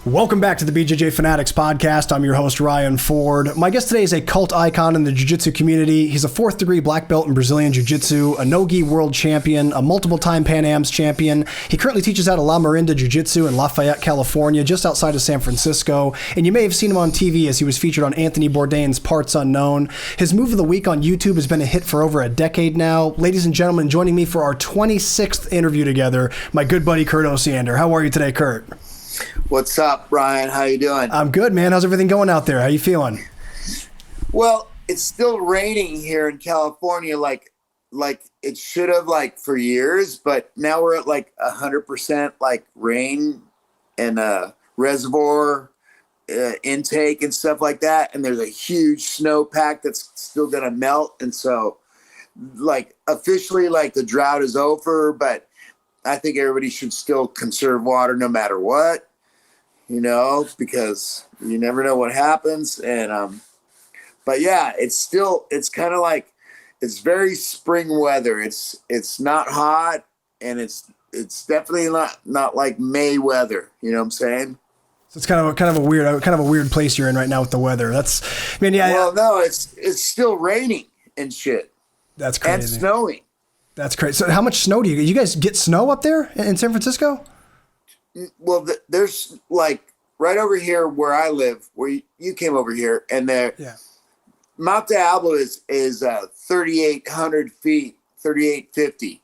Welcome back to the BJJ Fanatics podcast. I'm your host, Ryan Ford. My guest today is a cult icon in the Jiu-Jitsu community. He's a 4th degree black belt in Brazilian Jiu-Jitsu, a no-gi world champion, a multiple-time Pan Am's champion. He currently teaches at La Marinda Jiu-Jitsu in Lafayette, California, just outside of San Francisco. And you may have seen him on TV as he was featured on Anthony Bourdain's Parts Unknown. His Move of the Week on YouTube has been a hit for over a decade now. Ladies and gentlemen, joining me for our 26th interview together, my good buddy, Kurt Osiander. How are you today, Kurt? What's up, Brian? How you doing? I'm good, man. How's everything going out there? How you feeling? Well, it's still raining here in California, like it should have, for years. But now we're at 100% rain and reservoir intake and stuff like that. And there's a huge snow pack that's still gonna melt. And so, officially, the drought is over. But I think everybody should still conserve water no matter what. Because you never know what happens. And, but yeah, it's kind of it's very spring weather. It's not hot, and it's definitely not like May weather. You know what I'm saying? So it's kind of a weird place you're in right now with the weather. Yeah. Well, no, it's still raining and shit. That's crazy. And snowing. That's crazy. So how much snow do you guys get snow up there in San Francisco? Well, there's right over here where I live, where you came over here, and there, yeah. Mount Diablo is 3,800 feet, 3,850,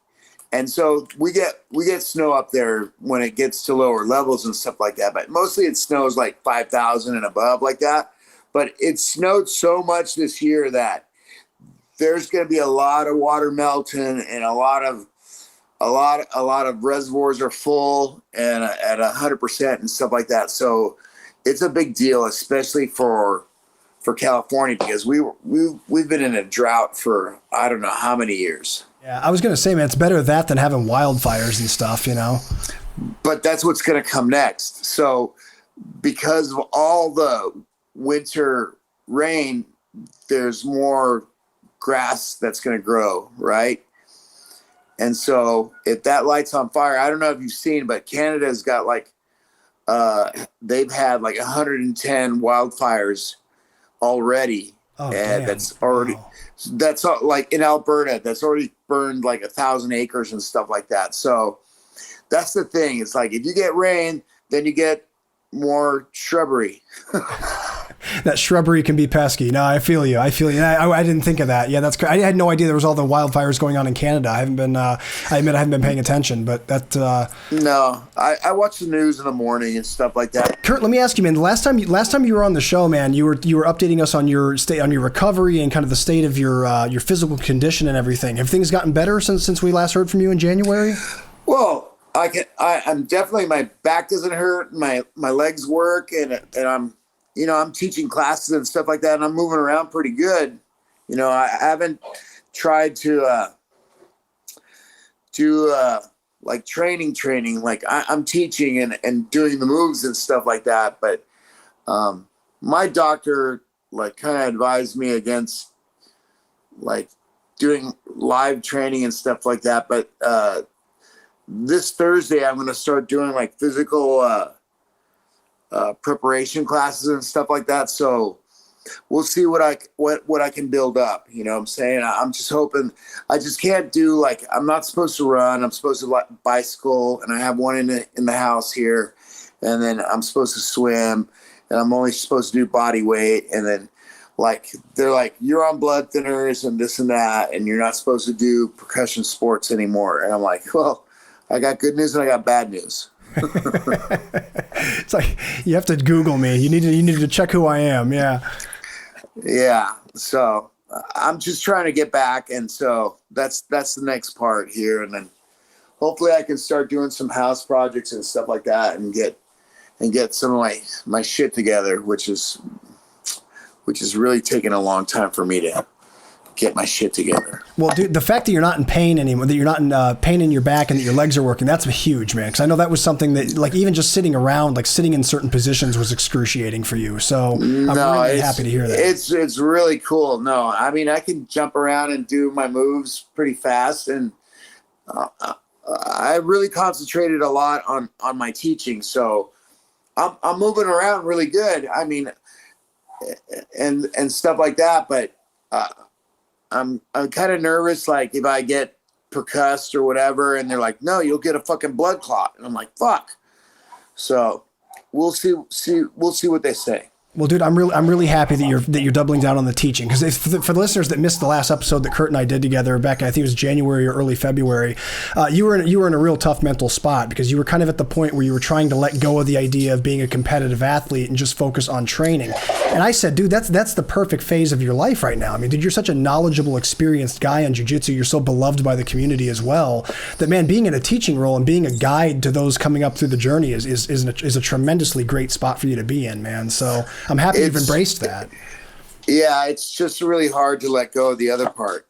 and so we get snow up there when it gets to lower levels and stuff like that. But mostly it snows 5,000 and above like that. But it snowed so much this year that there's going to be a lot of water melting, and a lot of reservoirs are full and at 100% and stuff like that. So it's a big deal, especially for California, because we've been in a drought for I don't know how many years. Yeah, I was going to say, man, it's better that than having wildfires and stuff, But that's what's going to come next. So because of all the winter rain, there's more grass that's going to grow, right? And so if that light's on fire, I don't know if you've seen, but Canada's got they've had 110 wildfires already. Oh, and damn. That's in Alberta, that's already burned 1,000 acres and stuff like that. So that's the thing. It's if you get rain, then you get more shrubbery. That shrubbery can be pesky. No, I feel you. I didn't think of that. Yeah, that's crazy. I had no idea there was all the wildfires going on in Canada. I admit I haven't been paying attention, but that. No, I watch the news in the morning and stuff like that. Kurt, let me ask you, man. Last time you were on the show, man, you were updating us on your recovery and kind of the state of your physical condition and everything. Have things gotten better since we last heard from you in January? Well, I'm definitely, my back doesn't hurt, my legs work, and I'm teaching classes and stuff like that, and I'm moving around pretty good. I haven't tried to do training. I'm teaching and doing the moves and stuff like that. But my doctor kind of advised me against doing live training and stuff like that. But this Thursday I'm going to start doing physical preparation classes and stuff like that. So we'll see what I can build up. You know what I'm saying? I'm just hoping. I just can't do I'm not supposed to run. I'm supposed to bicycle, and I have one in the house here, and then I'm supposed to swim, and I'm only supposed to do body weight, and then they're you're on blood thinners and this and that, and you're not supposed to do percussion sports anymore. And I'm well, I got good news and I got bad news. It's you have to Google me. You need to check who I am. Yeah. Yeah. So I'm just trying to get back. And so that's the next part here. And then hopefully I can start doing some house projects and stuff like that and get some of my shit together, which is really taking a long time for me to get my shit together. Well, dude, the fact that you're not in pain anymore, that you're not in pain in your back and that your legs are working, that's huge, man. Because I know that was something that, even just sitting around, sitting in certain positions was excruciating for you. So I'm really happy to hear that. It's really cool. No, I mean, I can jump around and do my moves pretty fast. And I really concentrated a lot on my teaching. So I'm moving around really good. I mean, and stuff like that. But I'm kind of nervous. Like if I get percussed or whatever, and they're like, no, you'll get a fucking blood clot. And I'm like, fuck. So we'll see what they say. Well, dude, I'm really happy that you're doubling down on the teaching, because for the listeners that missed the last episode that Kurt and I did together back, I think it was January or early February, you were in a real tough mental spot, because you were kind of at the point where you were trying to let go of the idea of being a competitive athlete and just focus on training. And I said, dude, that's the perfect phase of your life right now. I mean, dude, you're such a knowledgeable, experienced guy on jiu-jitsu. You're so beloved by the community as well, that, man, being in a teaching role and being a guide to those coming up through the journey is a tremendously great spot for you to be in, man. So I'm happy you've embraced that. Yeah, it's just really hard to let go of the other part.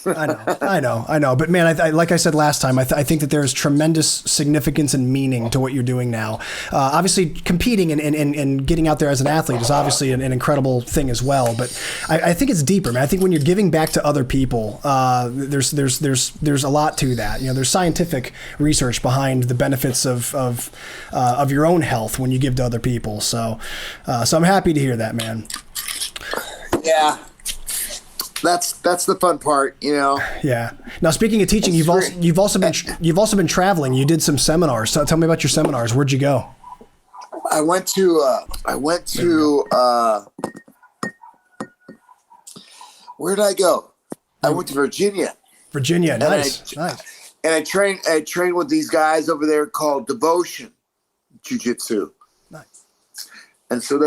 I know. But man, I like I said last time, I think that there's tremendous significance and meaning to what you're doing now. Obviously, competing and getting out there as an athlete is obviously an incredible thing as well. But I think it's deeper, man. I think when you're giving back to other people, there's a lot to that. You know, there's scientific research behind the benefits of your own health when you give to other people. So I'm happy to hear that, man. Yeah. That's the fun part, you know. Yeah. Now, speaking of teaching, you've also been traveling. You did some seminars. So tell me about your seminars. Where'd you go? I went to where did I go? I went to Virginia. Virginia, nice. And I trained with these guys over there called Devotion Jiu-Jitsu. Nice. And so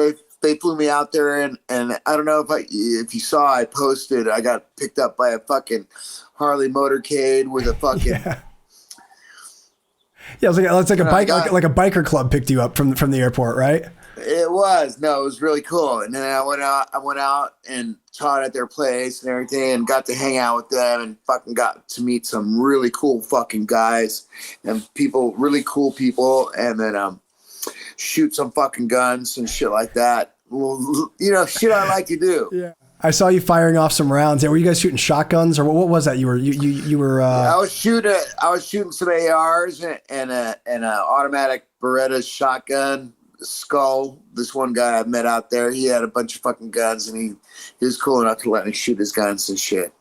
they flew me out there, and I don't know if you saw, I posted, I got picked up by a fucking Harley motorcade with a fucking yeah, it's like a bike, like a biker club picked you up from the airport, right? It was really cool. And then I went out and taught at their place and everything, and got to hang out with them, and fucking got to meet some really cool fucking guys and really cool people, and then shoot some fucking guns and shit like that. Well, you know, shit I like to do. Yeah. I saw you firing off some rounds. Yeah, were you guys shooting shotguns, or what was that? You were. I was shooting some ARs and an automatic Beretta shotgun skull. This one guy I met out there, he had a bunch of fucking guns, and he was cool enough to let me shoot his guns and shit.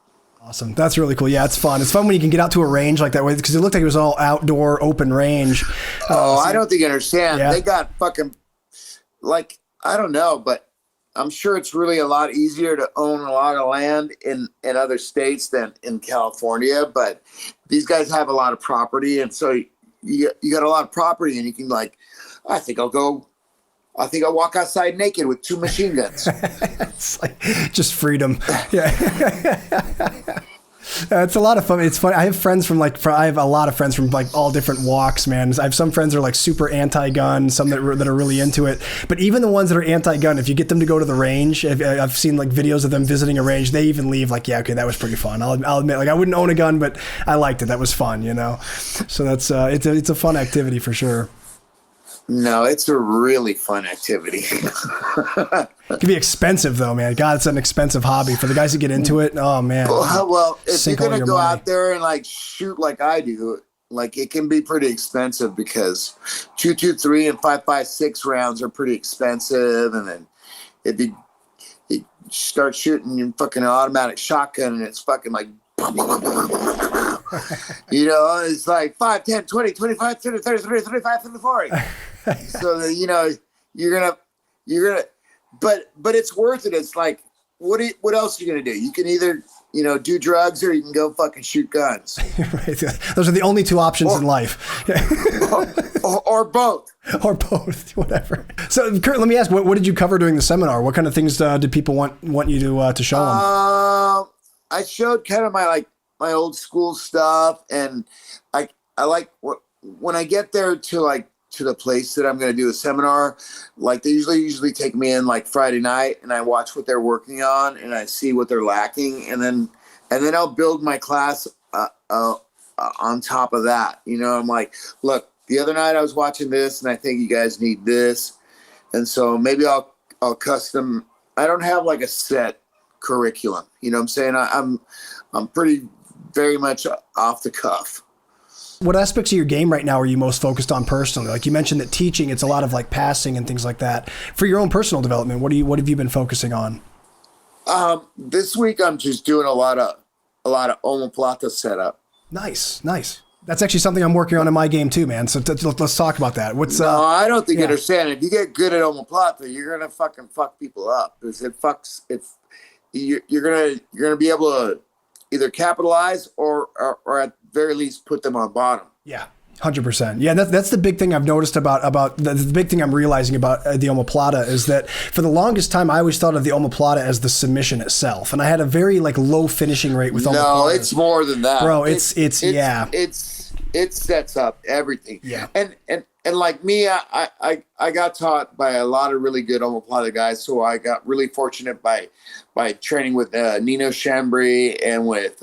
Awesome. That's really cool. Yeah, it's fun. It's fun when you can get out to a range like that way, because it looked like it was all outdoor, open range. I don't think you understand. Yeah. They got fucking, like, I don't know, but I'm sure it's really a lot easier to own a lot of land in other states than in California. But these guys have a lot of property, and so you got a lot of property, and you can, like, I think I'll walk outside naked with 2 machine guns. It's like just freedom. Yeah. It's a lot of fun. It's funny. I have a lot of friends from like all different walks, man. I have some friends that are like super anti-gun, some that are really into it. But even the ones that are anti-gun, if you get them to go to the range, I've seen like videos of them visiting a range, they even leave like, yeah, okay, that was pretty fun. I'll admit, like, I wouldn't own a gun, but I liked it. That was fun, you know? So that's, it's a fun activity for sure. No, it's a really fun activity. It can be expensive though, man. God, it's an expensive hobby for the guys that get into it. Oh man. Well, if you're gonna go out there and like shoot like I do, like it can be pretty expensive, because 223 and 5.56 rounds are pretty expensive, and then you start shooting your fucking automatic shotgun, and it's fucking like. You know, it's like 5, 10, 20, 25, 30, 30, 30, 35, 30, 40. So that, you know, you're gonna, but it's worth it. It's like, what else are you gonna do? You can either, you know, do drugs, or you can go fucking shoot guns. Right. Those are the only 2 options in life. or both. Or both, whatever. So, Kurt, let me ask, what did you cover during the seminar? What kind of things did people want you to show them? I showed kind of my old school stuff, and I like when I get there to the place that I'm going to do a seminar, like they usually take me in like Friday night, and I watch what they're working on, and I see what they're lacking, and then I'll build my class on top of that. You know, I'm like, look, the other night I was watching this, and I think you guys need this, and so maybe I'll custom. I don't have like a set curriculum. You know what I'm saying? I'm pretty very much off the cuff. What aspects of your game right now are you most focused on personally? Like you mentioned that teaching, it's a lot of like passing and things like that. For your own personal development, what have you been focusing on? This week I'm just doing a lot of Omoplatas setup. Nice. That's actually something I'm working on in my game too, man. So let's talk about that. No, I don't think you understand. If you get good at Omoplata, you're gonna fucking fuck people up. Because you're gonna be able to either capitalize or at the very least put them on bottom. Yeah. 100%. Yeah, that's the big thing I've noticed about the big thing I'm realizing about the omoplata is that for the longest time I always thought of the omoplata as the submission itself, and I had a very like low finishing rate with omoplatas. No, it's more than that, bro. It sets up everything. Yeah, and like me, I got taught by a lot of really good omoplata guys, so I got really fortunate by training with Nino Chambry and with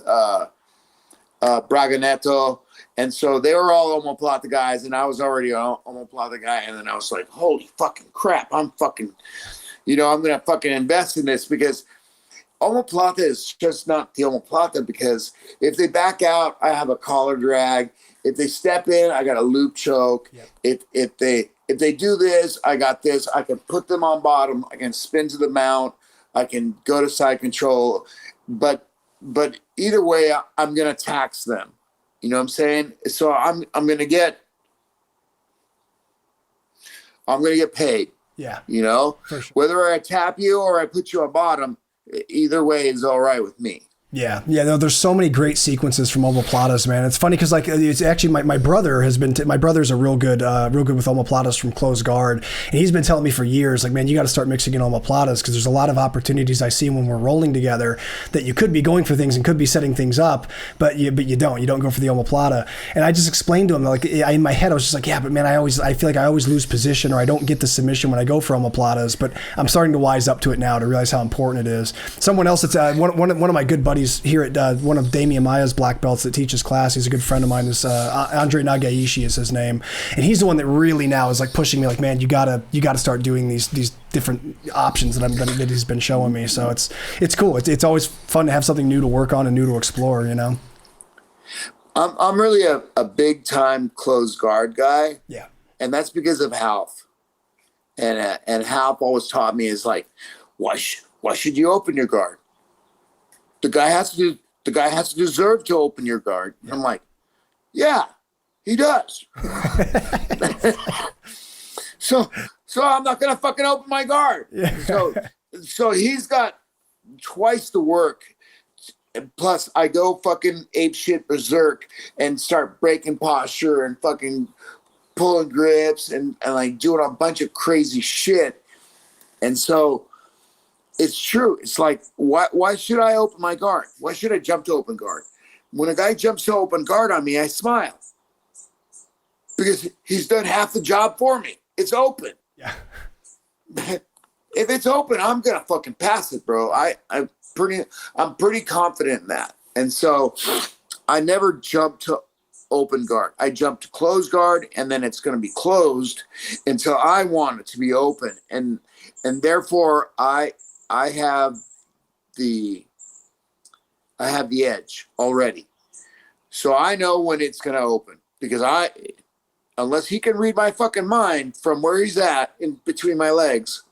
Braga Neto. And so they were all omoplata guys, and I was already an omoplata guy. And then I was like, holy fucking crap, I'm going to fucking invest in this, because omoplata is just not the omoplata, because if they back out, I have a collar drag. If they step in, I got a loop choke. Yep. If they do this, I got this. I can put them on bottom. I can spin to the mount. I can go to side control. But either way, I'm going to tax them. You know what I'm saying? So I'm gonna get paid. Yeah. You know, for sure. Whether I tap you or I put you on bottom, either way is all right with me. Yeah. No, there's so many great sequences from omoplatas, man. It's funny because like it's actually my brother has been my brother's a real good with omoplatas from closed guard, and he's been telling me for years like, man, you got to start mixing in omoplatas because there's a lot of opportunities I see when we're rolling together that you could be going for things and could be setting things up, but you don't go for the omoplata. And I just explained to him like in my head I was just like, yeah, but man, I feel like I always lose position or I don't get the submission when I go for omoplatas, but I'm starting to wise up to it now to realize how important it is. Someone else that's one of my good buddies here at one of Damian Maya's black belts that teaches class. He's a good friend of mine. Is Andre Nagaishi is his name, and he's the one that really now is like pushing me. Like, man, you gotta start doing these different options that he's been showing me. So it's cool. It's always fun to have something new to work on and new to explore. You know. I'm really a big time closed guard guy. Yeah, and that's because of Half. And Half always taught me is like, why should you open your guard? The guy has to deserve to open your guard. Yeah. I'm like, yeah, he does. so I'm not gonna fucking open my guard. Yeah. So he's got twice the work. Plus, I go fucking ape shit berserk and start breaking posture and fucking pulling grips and like doing a bunch of crazy shit. And so it's true. It's like, why should I open my guard? Why should I jump to open guard? When a guy jumps to open guard on me, I smile. Because he's done half the job for me. It's open. Yeah. If it's open, I'm going to fucking pass it, bro. I'm pretty confident in that. And so I never jump to open guard. I jump to closed guard, and then it's going to be closed until I want it to be open. And therefore I have the edge already. So I know when it's going to open, because unless he can read my fucking mind from where he's at in between my legs,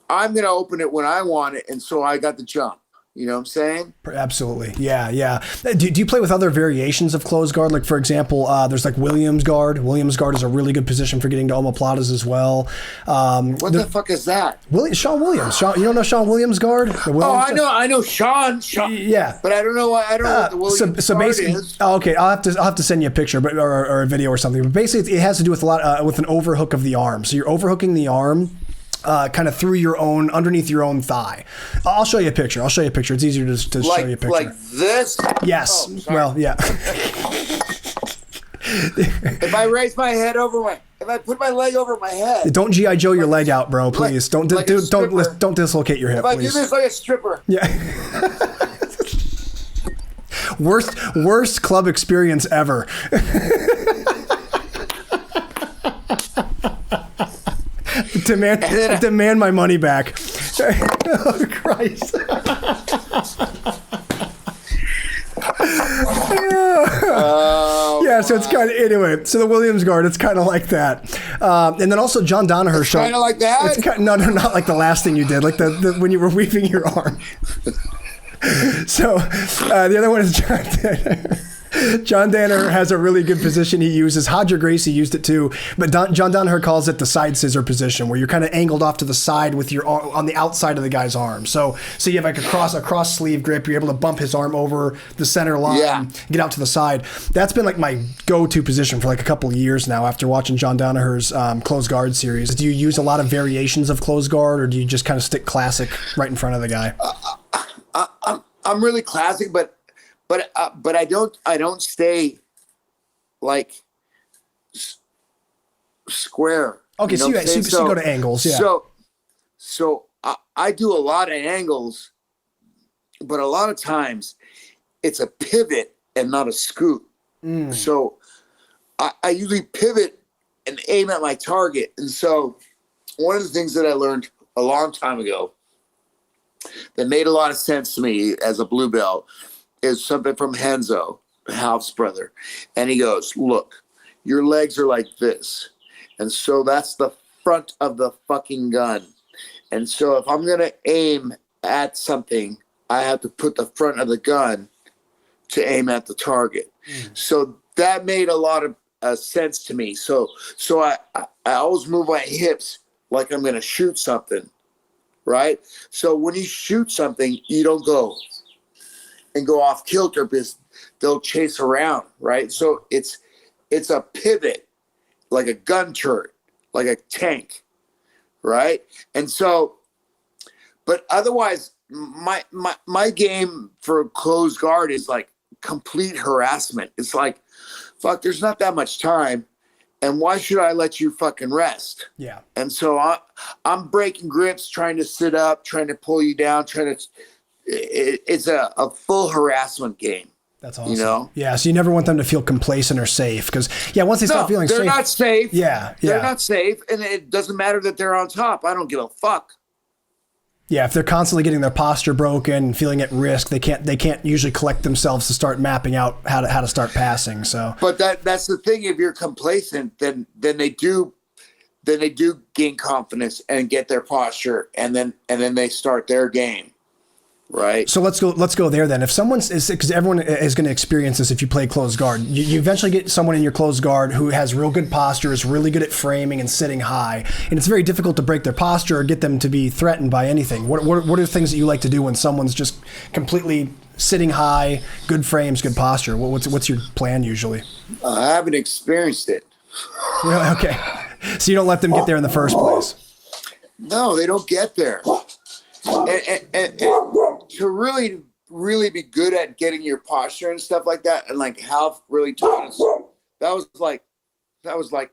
I'm going to open it when I want it. And so I got the jump. You know what I'm saying? Absolutely. Yeah. Do you play with other variations of closed guard? Like, for example, there's like Williams guard. Williams guard is a really good position for getting to omoplatas as well. What the fuck is that? Sean Williams. You don't know Sean Williams guard? I know Sean. Yeah. But I don't know what the Williams guard is. Oh, okay. I'll have to send you a picture or a video or something. But basically, it has to do with with an overhook of the arm. So you're overhooking the arm. Kind of through underneath your own thigh. I'll show you a picture. It's easier to show you a picture. Like this? Yes. Oh, well, yeah. If I put my leg over my head. Don't G.I. Joe your leg out, bro. Please don't dislocate your hip. If I please. do this like a stripper. Yeah. Worst club experience ever. Demand my money back. Oh, Christ. so it's kind of, anyway, so the Williams guard, it's kind of like that. And then also John Danaher showed. Kind of like that? It's no, not like the last thing you did, like the when you were weaving your arm. So the other one is John Danaher. John Danaher has a really good position he uses. Ralph Gracie used it too, but John Danaher calls it the side scissor position, where you're kind of angled off to the side with your arm on the outside of the guy's arm. So you have like a cross sleeve grip. You're able to bump his arm over the center line, get out to the side. That's been like my go-to position for like a couple of years now after watching John Danaher's closed guard series. Do you use a lot of variations of closed guard, or do you just kind of stick classic right in front of the guy? I'm really classic, but I don't stay like square. Okay, so you go to angles, yeah. So I do a lot of angles, but a lot of times it's a pivot and not a scoot. So I usually pivot and aim at my target. And so one of the things that I learned a long time ago that made a lot of sense to me as a blue belt is something from Henzo, Ralph's brother. And he goes, look, your legs are like this. And so that's the front of the fucking gun. And so if I'm going to aim at something, I have to put the front of the gun to aim at the target. So that made a lot of sense to me. So I always move my hips like I'm going to shoot something, right? So when you shoot something, you don't go off kilter because they'll chase around, right? So it's a pivot, like a gun turret, like a tank, right? And so, but otherwise, my game for closed guard is like complete harassment. It's like, fuck, there's not that much time, and why should I let you fucking rest? Yeah. And so I'm breaking grips, trying to sit up, trying to pull you down, it's a full harassment game. That's awesome. You know? Yeah, so you never want them to feel complacent or safe, because once they start feeling safe, they're not safe. Yeah, they're not safe, and it doesn't matter that they're on top. I don't give a fuck. Yeah, if they're constantly getting their posture broken, feeling at risk, they can't usually collect themselves to start mapping out how to start passing. So, but that's the thing. If you're complacent, then they do gain confidence and get their posture, and then they start their game. Right. So let's go there then. If because everyone is going to experience this if you play closed guard, you eventually get someone in your closed guard who has real good posture, is really good at framing and sitting high, and it's very difficult to break their posture or get them to be threatened by anything. What are the things that you like to do when someone's just completely sitting high, good frames, good posture? What's your plan usually? I haven't experienced it. Really? Okay. So you don't let them get there in the first place. No, they don't get there. And to really be good at getting your posture and stuff like that, and like Hal really taught us, that was like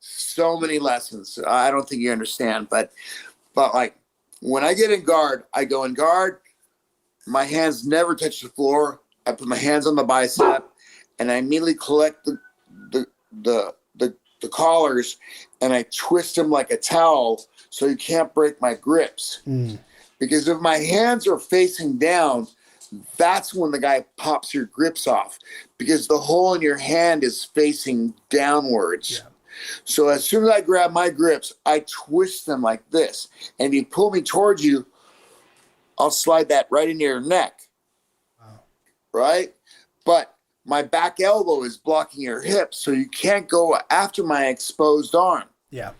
so many lessons. I don't think you understand, but like when I get in guard, I go in guard, my hands never touch the floor. I put my hands on the bicep, and I immediately collect the collars, and I twist them like a towel so you can't break my grips. Because if my hands are facing down, that's when the guy pops your grips off, because the hole in your hand is facing downwards. Yeah. So as soon as I grab my grips, I twist them like this. And if you pull me towards you, I'll slide that right into your neck. Wow. Right? But my back elbow is blocking your hips, so you can't go after my exposed arm. Yeah.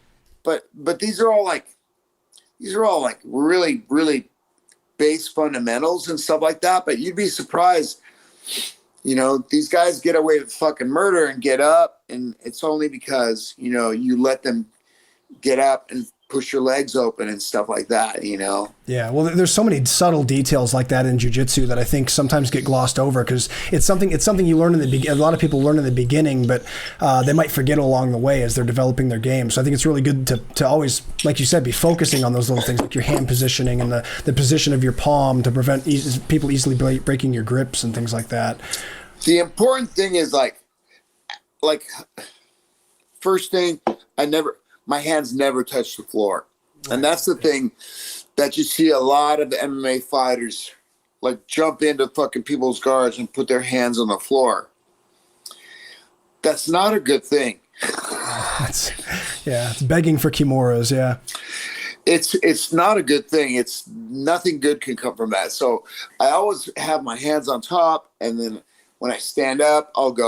But these are all like really, really base fundamentals and stuff like that. But you'd be surprised, these guys get away with fucking murder and get up, and it's only because, you let them get up and push your legs open and stuff like that, Yeah, well, there's so many subtle details like that in jiu-jitsu that I think sometimes get glossed over, because it's something you learn in the beginning. A lot of people learn in the beginning, but they might forget along the way as they're developing their game. So I think it's really good to always, like you said, be focusing on those little things, like your hand positioning and the position of your palm to prevent people easily breaking your grips and things like that. The important thing is like first thing, my hands never touch the floor. Right. And that's the thing that you see a lot of the MMA fighters like jump into fucking people's guards and put their hands on the floor. That's not a good thing. It's begging for kimuras. Yeah. It's not a good thing. It's nothing good can come from that. So I always have my hands on top, and then when I stand up, I'll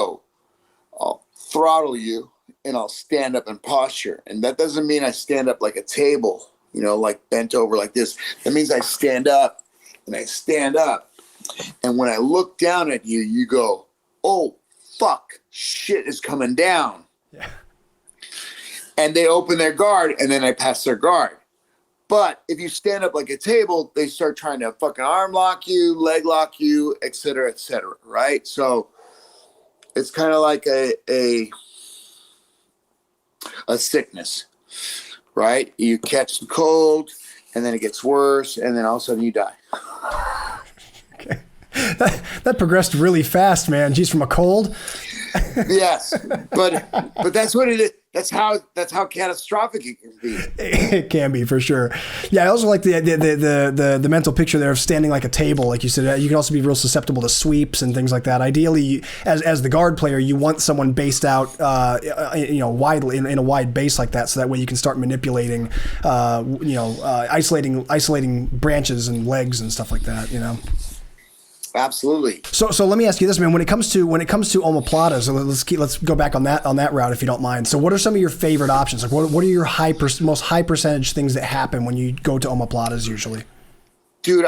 throttle you, and I'll stand up in posture. And that doesn't mean I stand up like a table, like bent over like this. That means I stand up, and I stand up. And when I look down at you, you go, oh, fuck, shit is coming down. Yeah. And they open their guard, and then I pass their guard. But if you stand up like a table, they start trying to fucking arm lock you, leg lock you, et cetera, right? So it's kind of like a sickness, right? You catch the cold, and then it gets worse, and then all of a sudden you die. Okay. That progressed really fast, man. Geez, from a cold. Yes, but that's what it is. That's how catastrophic it can be. It can be, for sure. Yeah, I also like the mental picture there of standing like a table, like you said. You can also be real susceptible to sweeps and things like that. Ideally, as the guard player, you want someone based out, widely in a wide base like that, so that way you can start manipulating, isolating branches and legs and stuff like that. Absolutely. So let me ask you this, man. When it comes to omoplatas, let's go back on that route if you don't mind. So what are some of your favorite options? Like what are your most high percentage things that happen when you go to omoplatas usually? Dude,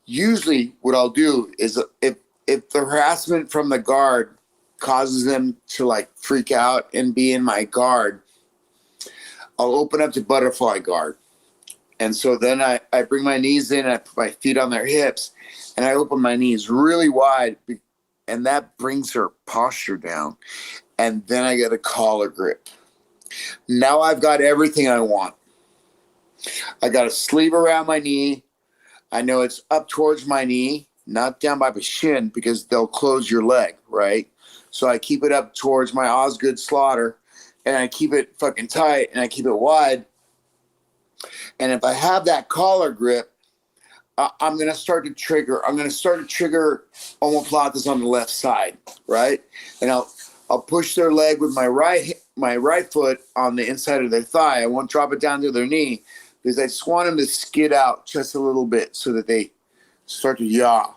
usually what I'll do is if the harassment from the guard causes them to like freak out and be in my guard, I'll open up to butterfly guard. And so then I bring my knees in, and I put my feet on their hips, and I open my knees really wide, and that brings her posture down. And then I get a collar grip. Now I've got everything I want. I got a sleeve around my knee. I know it's up towards my knee, not down by my shin, because they'll close your leg, right? So I keep it up towards my Osgood slaughter, and I keep it fucking tight, and I keep it wide. And if I have that collar grip, I'm going to start to trigger omoplatas on the left side, right? And I'll push their leg with my right foot on the inside of their thigh. I won't drop it down to their knee, because I just want them to skid out just a little bit so that they start to yaw,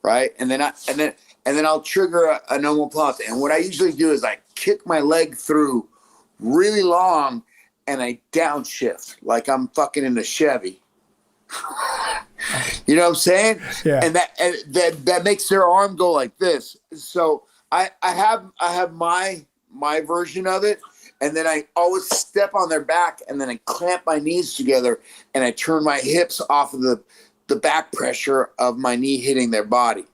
right? And then I'll trigger an omoplata. And what I usually do is I kick my leg through really long, and I downshift like I'm fucking in a Chevy. You know what I'm saying? Yeah. And that makes their arm go like this. So I have my version of it, and then I always step on their back, and then I clamp my knees together, and I turn my hips off of the back pressure of my knee hitting their body.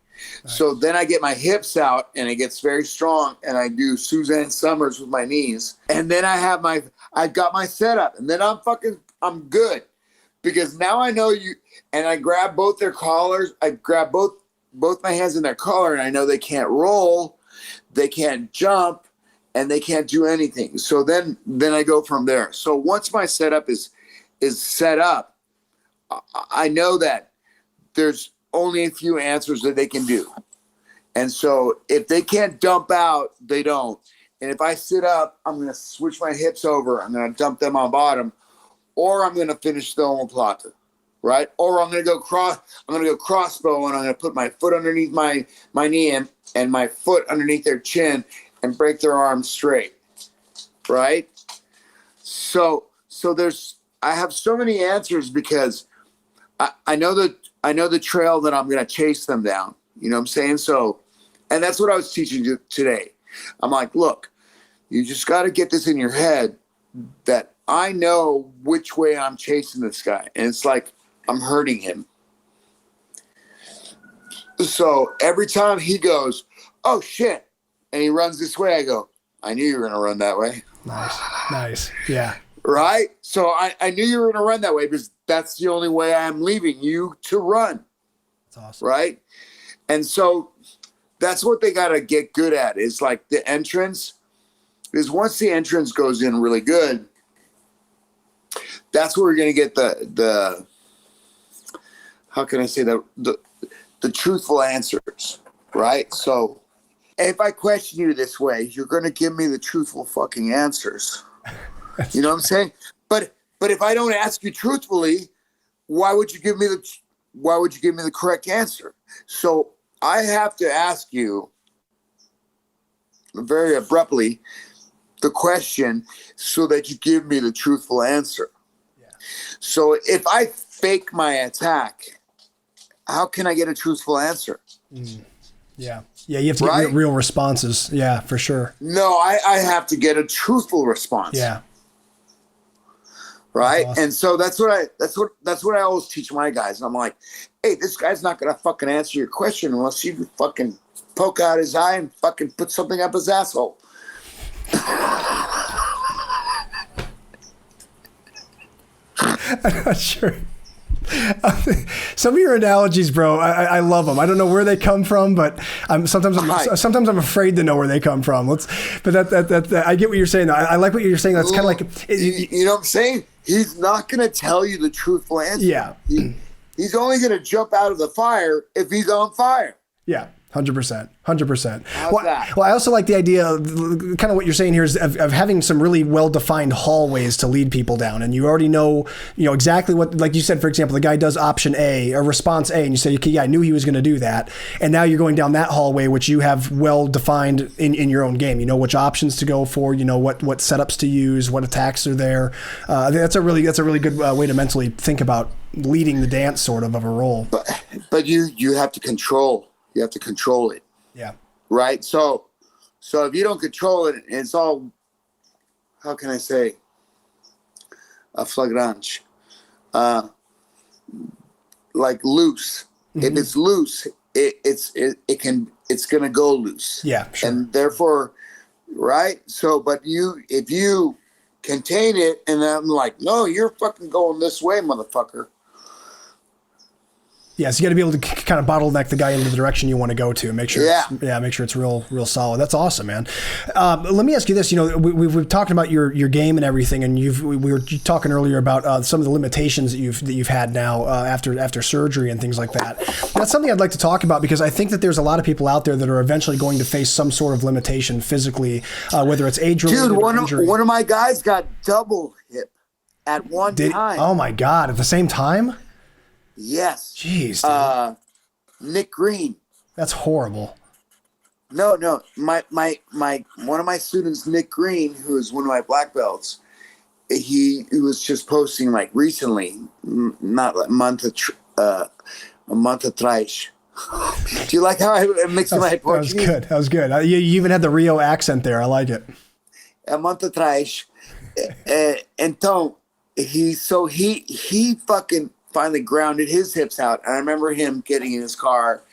Nice. So then I get my hips out, and it gets very strong, and I do Suzanne Summers with my knees, and then I've got my setup, and then I'm good, because now I know you, and I grab both their collars. I grab both my hands in their collar, and I know they can't roll, they can't jump, and they can't do anything. So then I go from there. So once my setup is set up, I know that there's only a few answers that they can do. And so if they can't dump out, they don't. And if I sit up, I'm going to switch my hips over. I'm going to dump them on bottom, or I'm going to finish the omoplata, right? Or I'm going to go crossbow, and I'm going to put my foot underneath my knee and my foot underneath their chin and break their arms straight, right? So I have so many answers, because I know the trail that I'm going to chase them down. You know what I'm saying? So, and that's what I was teaching you today. I'm like, look, you just got to get this in your head that I know which way I'm chasing this guy. And it's like I'm hurting him. So every time he goes, oh, shit, and he runs this way, I go, I knew you were going to run that way. Nice. Yeah. Right? So I knew you were going to run that way, because that's the only way I'm leaving you to run. That's awesome. Right? And so that's what they got to get good at, is like the entrance. Because once the entrance goes in really good, that's where we're going to get the how can I say, the truthful answers, right? So if I question you this way, you're going to give me the truthful fucking answers. You know what I'm saying? But if I don't ask you truthfully, why would you give me the correct answer? So I have to ask you very abruptly the question so that you give me the truthful answer. Yeah. So if I fake my attack, how can I get a truthful answer? Yeah. Yeah, you have to get real responses. Yeah, for sure. No, I have to get a truthful response. Yeah. Right. Awesome. And so that's what I always teach my guys. And I'm like, hey, this guy's not gonna fucking answer your question unless you fucking poke out his eye and fucking put something up his asshole. I'm not sure. Some of your analogies, bro, I love them. I don't know where they come from, but sometimes I'm afraid to know where they come from. But I get what you're saying. I like what you're saying. That's kind of like you know what I'm saying. He's not going to tell you the truthful answer. Yeah, he's only going to jump out of the fire if he's on fire. Yeah. 100%. That? Well, I also like the idea of kind of what you're saying here is of having some really well-defined hallways to lead people down. And you already know exactly what, like you said, for example, the guy does option A or response A and you say, okay, yeah, I knew he was going to do that. And now you're going down that hallway, which you have well-defined in your own game. You know which options to go for, you know what setups to use, what attacks are there. I think that's a really good way to mentally think about leading the dance sort of a role. But you have to control. You have to control it. Yeah. Right. So if you don't control it, it's all, how can I say, a flagrante, like loose. Mm-hmm. If it's loose, it's going to go loose. Yeah. Sure. And therefore, right. So, but if you contain it and I'm like, no, you're fucking going this way, motherfucker. Yeah, so you got to be able to kind of bottleneck the guy into the direction you want to go to, and make sure, make sure it's real solid. That's awesome, man. Let me ask you this. We've talked about your game and everything, and we were talking earlier about some of the limitations that you've had now after surgery and things like that. That's something I'd like to talk about because I think that there's a lot of people out there that are eventually going to face some sort of limitation physically, whether it's age-related or injury. One of my guys got double hip at one time. Oh my God! At the same time? Yes. Jeez. Nick Green. That's horrible. No. My one of my students, Nick Green, who is one of my black belts, he was just posting like recently, not a month atrás. Do you like how I mixed my Portuguese? That was good. You even had the Rio accent there. I like it. A month atrás. Então, he fucking finally grounded his hips out. And I remember him getting in his car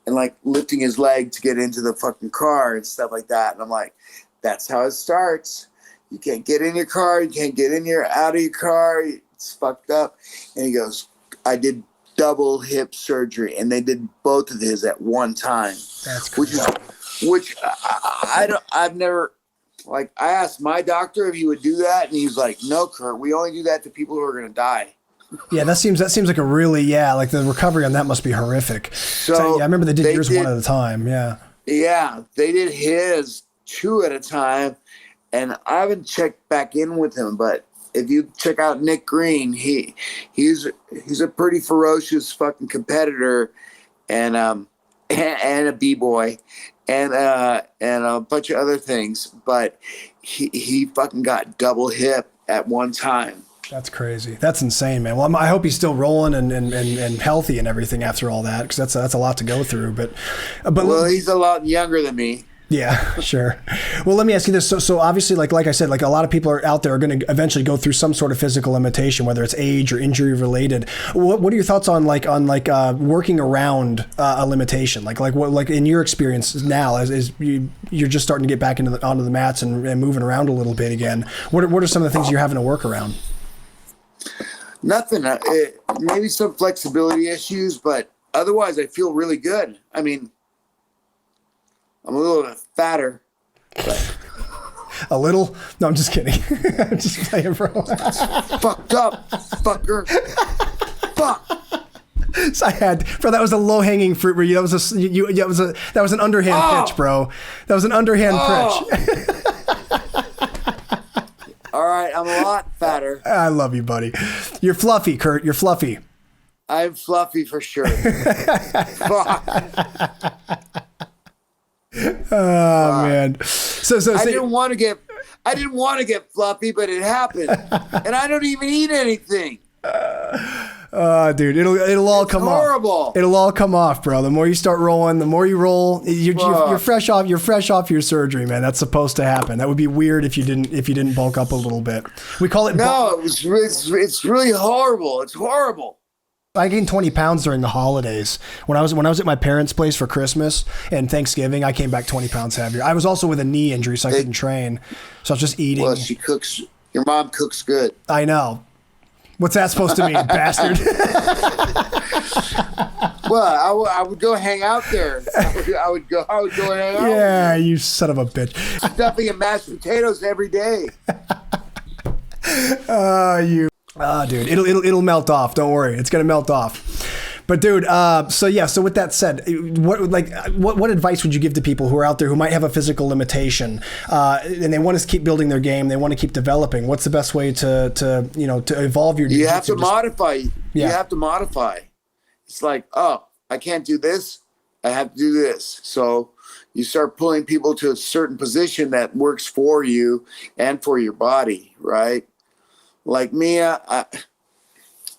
and like lifting his leg to get into the fucking car and stuff like that. And I'm like, that's how it starts. You can't get in your car. You can't get out of your car. It's fucked up. And he goes, I did double hip surgery and they did both of his at one time. That's crazy. Which I've never, like, I asked my doctor if he would do that. And he's like, no, Kurt, we only do that to people who are going to die. Yeah, that seems like a really, like the recovery on that must be horrific. So I remember they did yours one at a time. Yeah. Yeah, they did his 2 at a time, and I haven't checked back in with him. But if you check out Nick Green, he's a pretty ferocious fucking competitor, and a b-boy, and a bunch of other things. But he fucking got double hip at one time. That's crazy. That's insane, man. Well, I hope he's still rolling and healthy and everything after all that, because that's a lot to go through. But well, he's a lot younger than me. Yeah, sure. Well, let me ask you this. So obviously, like I said, like a lot of people are out there are going to eventually go through some sort of physical limitation, whether it's age or injury related. What are your thoughts on working around a limitation? Like in your experience now, as you're just starting to get back onto the mats and moving around a little bit again. What are some of the things you're having to work around? Nothing. Maybe some flexibility issues, but otherwise I feel really good. I mean, I'm a little bit fatter. But... A little? No, I'm just kidding. I'm just playing, bro. Fucked up, fucker. Fuck. So I had, bro. That was a low hanging fruit. Where that was an underhand pitch, bro. That was an underhand pitch. All right, I'm a lot fatter. I love you, buddy. You're fluffy, Kurt. You're fluffy. I'm fluffy for sure. Fuck. Oh man. So I didn't want to get fluffy, but it happened, and I don't even eat anything. Dude, it'll all come off. It'll all come off, bro. The more you start rolling, the more you roll, you're fresh off. You're fresh off your surgery, man. That's supposed to happen. That would be weird if you didn't bulk up a little bit. We call it. No, it's really horrible. It's horrible. I gained 20 pounds during the holidays. When I was at my parents' place for Christmas and Thanksgiving, I came back 20 pounds heavier. I was also with a knee injury, so I couldn't train. So I was just eating. Well, she cooks. Your mom cooks good. I know. What's that supposed to mean, bastard? Well, I would go hang out there. I would go hang out. Yeah, you son of a bitch. Stuffing and mashed potatoes every day. Dude, it'll melt off. Don't worry, it's gonna melt off. But dude, so with that said, what advice would you give to people who are out there who might have a physical limitation and they want to keep building their game, they want to keep developing? What's the best way to evolve your? You have to modify. You have to modify. It's like, oh, I can't do this. I have to do this. So you start pulling people to a certain position that works for you and for your body, right? Like me, I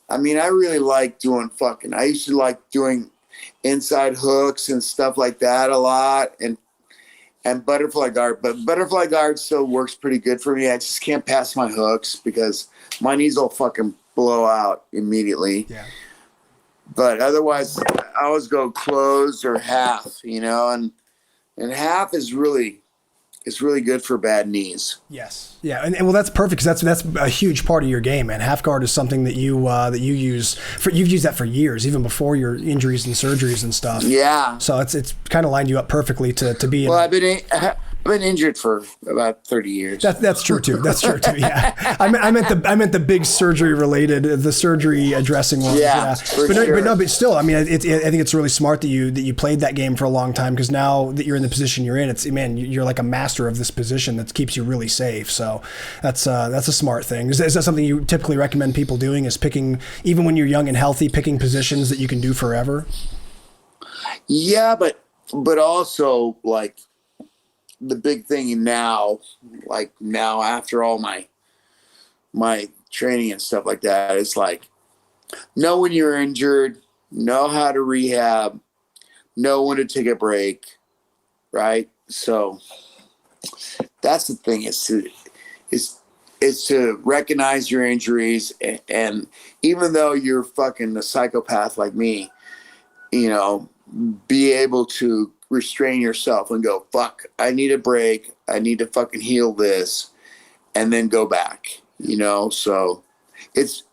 really like doing I used to like doing inside hooks and stuff like that a lot, and butterfly guard. But butterfly guard still works pretty good for me. I just can't pass my hooks because my knees will fucking blow out immediately. Yeah. But otherwise, I always go closed or half, and half is really good for bad knees. Yes. Yeah, and well, that's perfect because that's a huge part of your game, man. Half guard is something that you use you've used that for years, even before your injuries and surgeries and stuff. Yeah. So it's kind of lined you up perfecly to be. Well, I've been injured for about 30 years. That's true too. That's true too. Yeah. I meant the big surgery related, the surgery addressing one. Yeah. But still, I mean, I think it's really smart that you played that game for a long time, because now that you're in the position you're in, you're like a master of this position that keeps you really safe. So that's a smart thing. Is that something you typically recommend people doing? Is picking, even when you're young and healthy, picking positions that you can do forever? Yeah, but also like. The big thing now after all my training and stuff like that, is like, know when you're injured, know how to rehab, know when to take a break, right? So that's the thing, is to recognize your injuries, and even though you're fucking a psychopath like me, be able to restrain yourself and go, fuck, I need a break. I need to fucking heal this, and then go back, So it's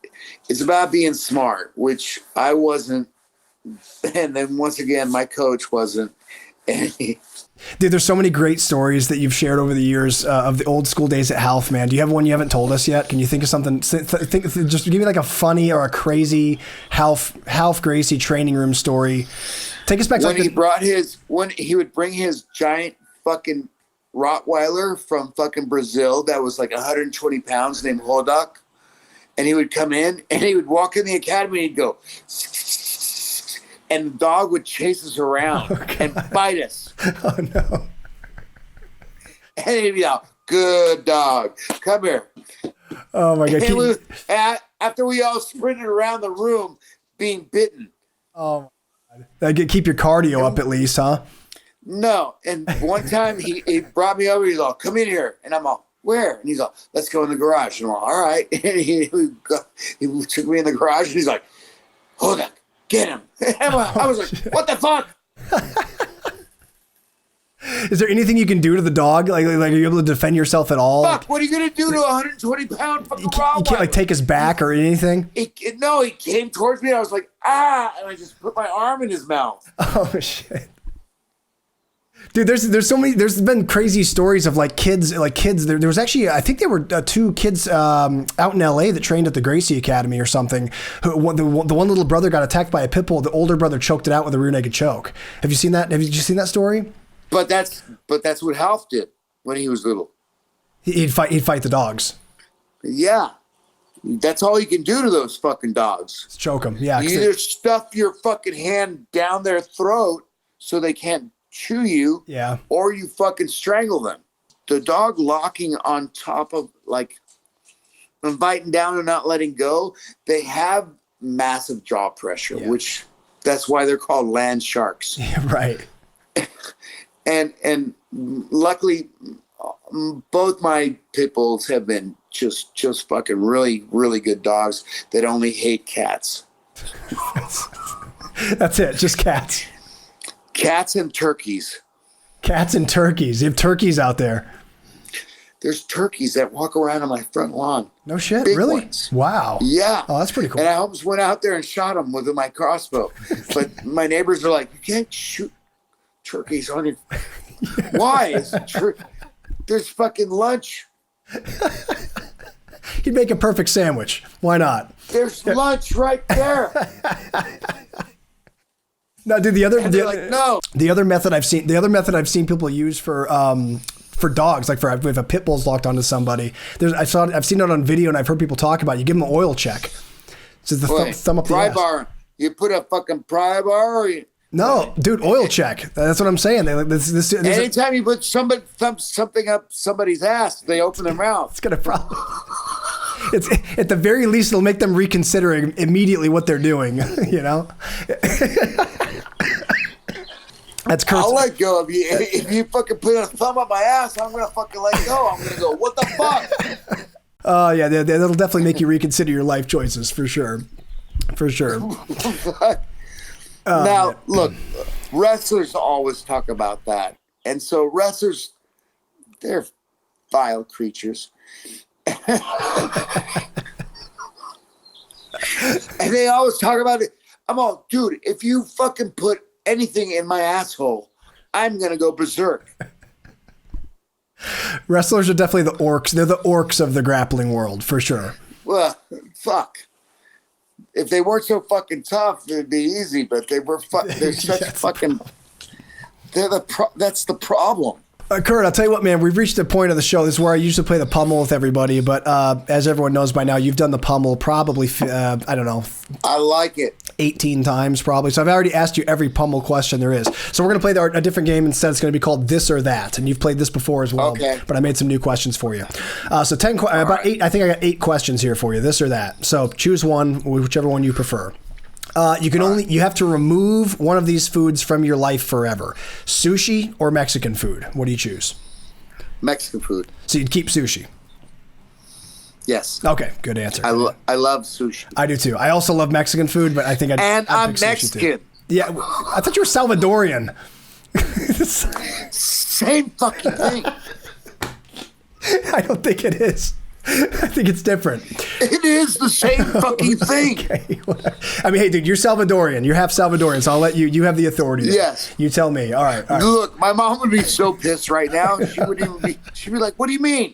about being smart, which I wasn't. And then once again, my coach wasn't. Dude, there's so many great stories that you've shared over the years of the old school days at Half, man. Do you have one you haven't told us yet? Can you think of something? Just give me like a funny or a crazy Ralph Gracie training room story. Take us back to when he would bring his giant fucking Rottweiler from fucking Brazil that was like 120 pounds, named Hodak, and he would come in and he would walk in the academy and he'd go, and the dog would chase us around and bite us. Oh no! And he'd be like, "Good dog, come here." Oh my god! After we all sprinted around the room being bitten. Oh. Keep your cardio up at least, huh? No. And one time he brought me over. He's all, "Come in here." And I'm all, "Where?" And he's all, "Let's go in the garage." And I'm all, "All right." And he took me in the garage, and he's like, "Hold on, get him." And I was like, "What the fuck?" Is there anything you can do to the dog? Like are you able to defend yourself at all? Fuck, what are you going to do to a 120-pound fucking Rottweiler? You can't like take his back or anything? He came towards me. And I was like, "Ah," and I just put my arm in his mouth. Oh, shit. Dude, there's been crazy stories of like kids. There was actually, I think there were 2 kids out in LA that trained at the Gracie Academy or something. The one little brother got attacked by a pit bull. The older brother choked it out with a rear naked choke. Have you seen that? Have you seen that story? But that's what Ralph did when he was little. He'd fight the dogs. Yeah. That's all you can do to those fucking dogs. Choke them. Yeah. You either stuff your fucking hand down their throat so they can't chew you, or you fucking strangle them. The dog locking on top of, like, and biting down and not letting go, they have massive jaw pressure, which that's why they're called land sharks. Yeah, right. And luckily, both my pit bulls have been just fucking really, really good dogs that only hate cats. That's it. Just cats. Cats and turkeys. Cats and turkeys. You have turkeys out there. There's turkeys that walk around on my front lawn. No shit. Big really? Ones. Wow. Yeah. Oh, that's pretty cool. And I almost went out there and shot them with my crossbow. But my neighbors are like, you can't shoot turkeys on your... Why? There's fucking lunch. He'd make a perfect sandwich. Why not? There's lunch right there. No, dude. The other method I've seen people use for dogs, like if a pit bull's locked onto somebody. I've seen it on video and I've heard people talk about it. You give them an oil check. So the thumb up the ass. Bar. You put a fucking pry bar or you... No, dude, oil check. That's what I'm saying. Anytime you put something up somebody's ass, they open their mouth. It's gonna problem. It's at the very least it'll make them reconsider immediately what they're doing. You know. That's Kurt's. I'll let go of you if you fucking put a thumb up my ass. I'm gonna fucking let go. I'm gonna go. What the fuck? Oh yeah, that'll definitely make you reconsider your life choices for sure. For sure. Now, look, wrestlers always talk about that. And so wrestlers, they're vile creatures. And they always talk about it. I'm all, dude, if you fucking put anything in my asshole, I'm going to go berserk. Wrestlers are definitely the orcs. They're the orcs of the grappling world, for sure. Well, fuck. If they weren't so fucking tough, it'd be easy. But they're such fucking. That's the problem. Kurt, I'll tell you what, man. We've reached the point of the show. This is where I usually play the pummel with everybody. But as everyone knows by now, you've done the pummel probably, I don't know. I like it. 18 times probably. So I've already asked you every pummel question there is. So we're going to play a different game instead. It's going to be called This or That. And you've played this before as well. Okay. But I made some new questions for you. So about 8. I think I got 8 questions here for you. This or that. So choose one, whichever one you prefer. You have to remove one of these foods from your life forever. Sushi or Mexican food? What do you choose? Mexican food. So you'd keep sushi? Yes. Okay, good answer. I love sushi. I do too. I also love Mexican food, but I think I'd I'm pick Mexican. Sushi too. Yeah, I thought you were Salvadorian. Same fucking thing. I don't think it is. I think it's different. It is the same fucking thing. Okay. I mean, hey, dude, you're Salvadorian. You're half Salvadorian, so I'll let you. You have the authority there. Yes. You tell me. All right. Look, my mom would be so pissed right now. She'd be like, "What do you mean?"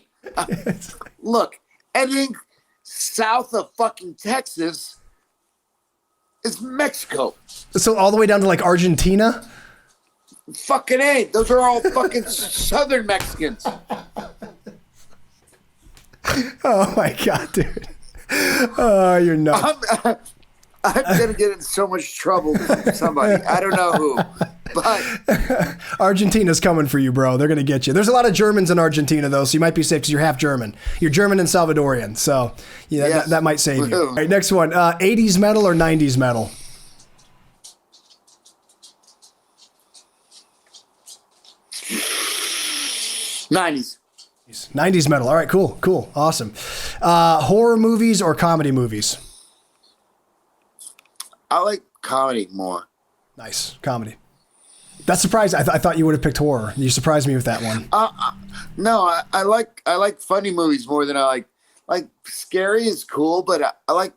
Look, anything south of fucking Texas is Mexico. So all the way down to like Argentina? Fucking A. Those are all fucking southern Mexicans. Oh my God, dude. Oh, you're nuts. I'm going to get in so much trouble from somebody. I don't know who. But Argentina's coming for you, bro. They're going to get you. There's a lot of Germans in Argentina, though, so you might be safe because you're half German. You're German and Salvadorian, so yeah, yes. that might save you. All right, next one. 80s metal or 90s metal? '90s. 90s metal. All right, cool. Awesome. Horror movies or comedy movies? I like comedy more. Nice. Comedy. That's surprising. I thought you would have picked horror. You surprised me with that one. No, I like funny movies more than I like scary is cool, but I like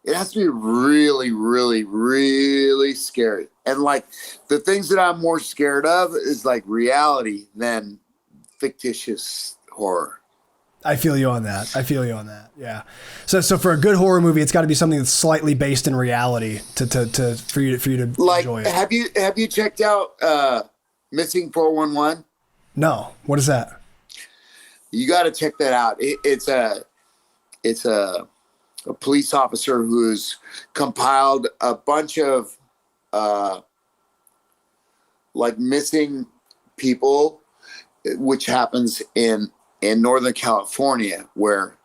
it has to be really, really, really scary. And like the things that I'm more scared of is like reality than fictitious horror. I feel you on that. Yeah. So for a good horror movie, it's got to be something that's slightly based in reality for you to like, enjoy it. Have you checked out Missing 411? No. What is that? You got to check that out. It's a police officer who's compiled a bunch of like missing people, which happens in Northern California, where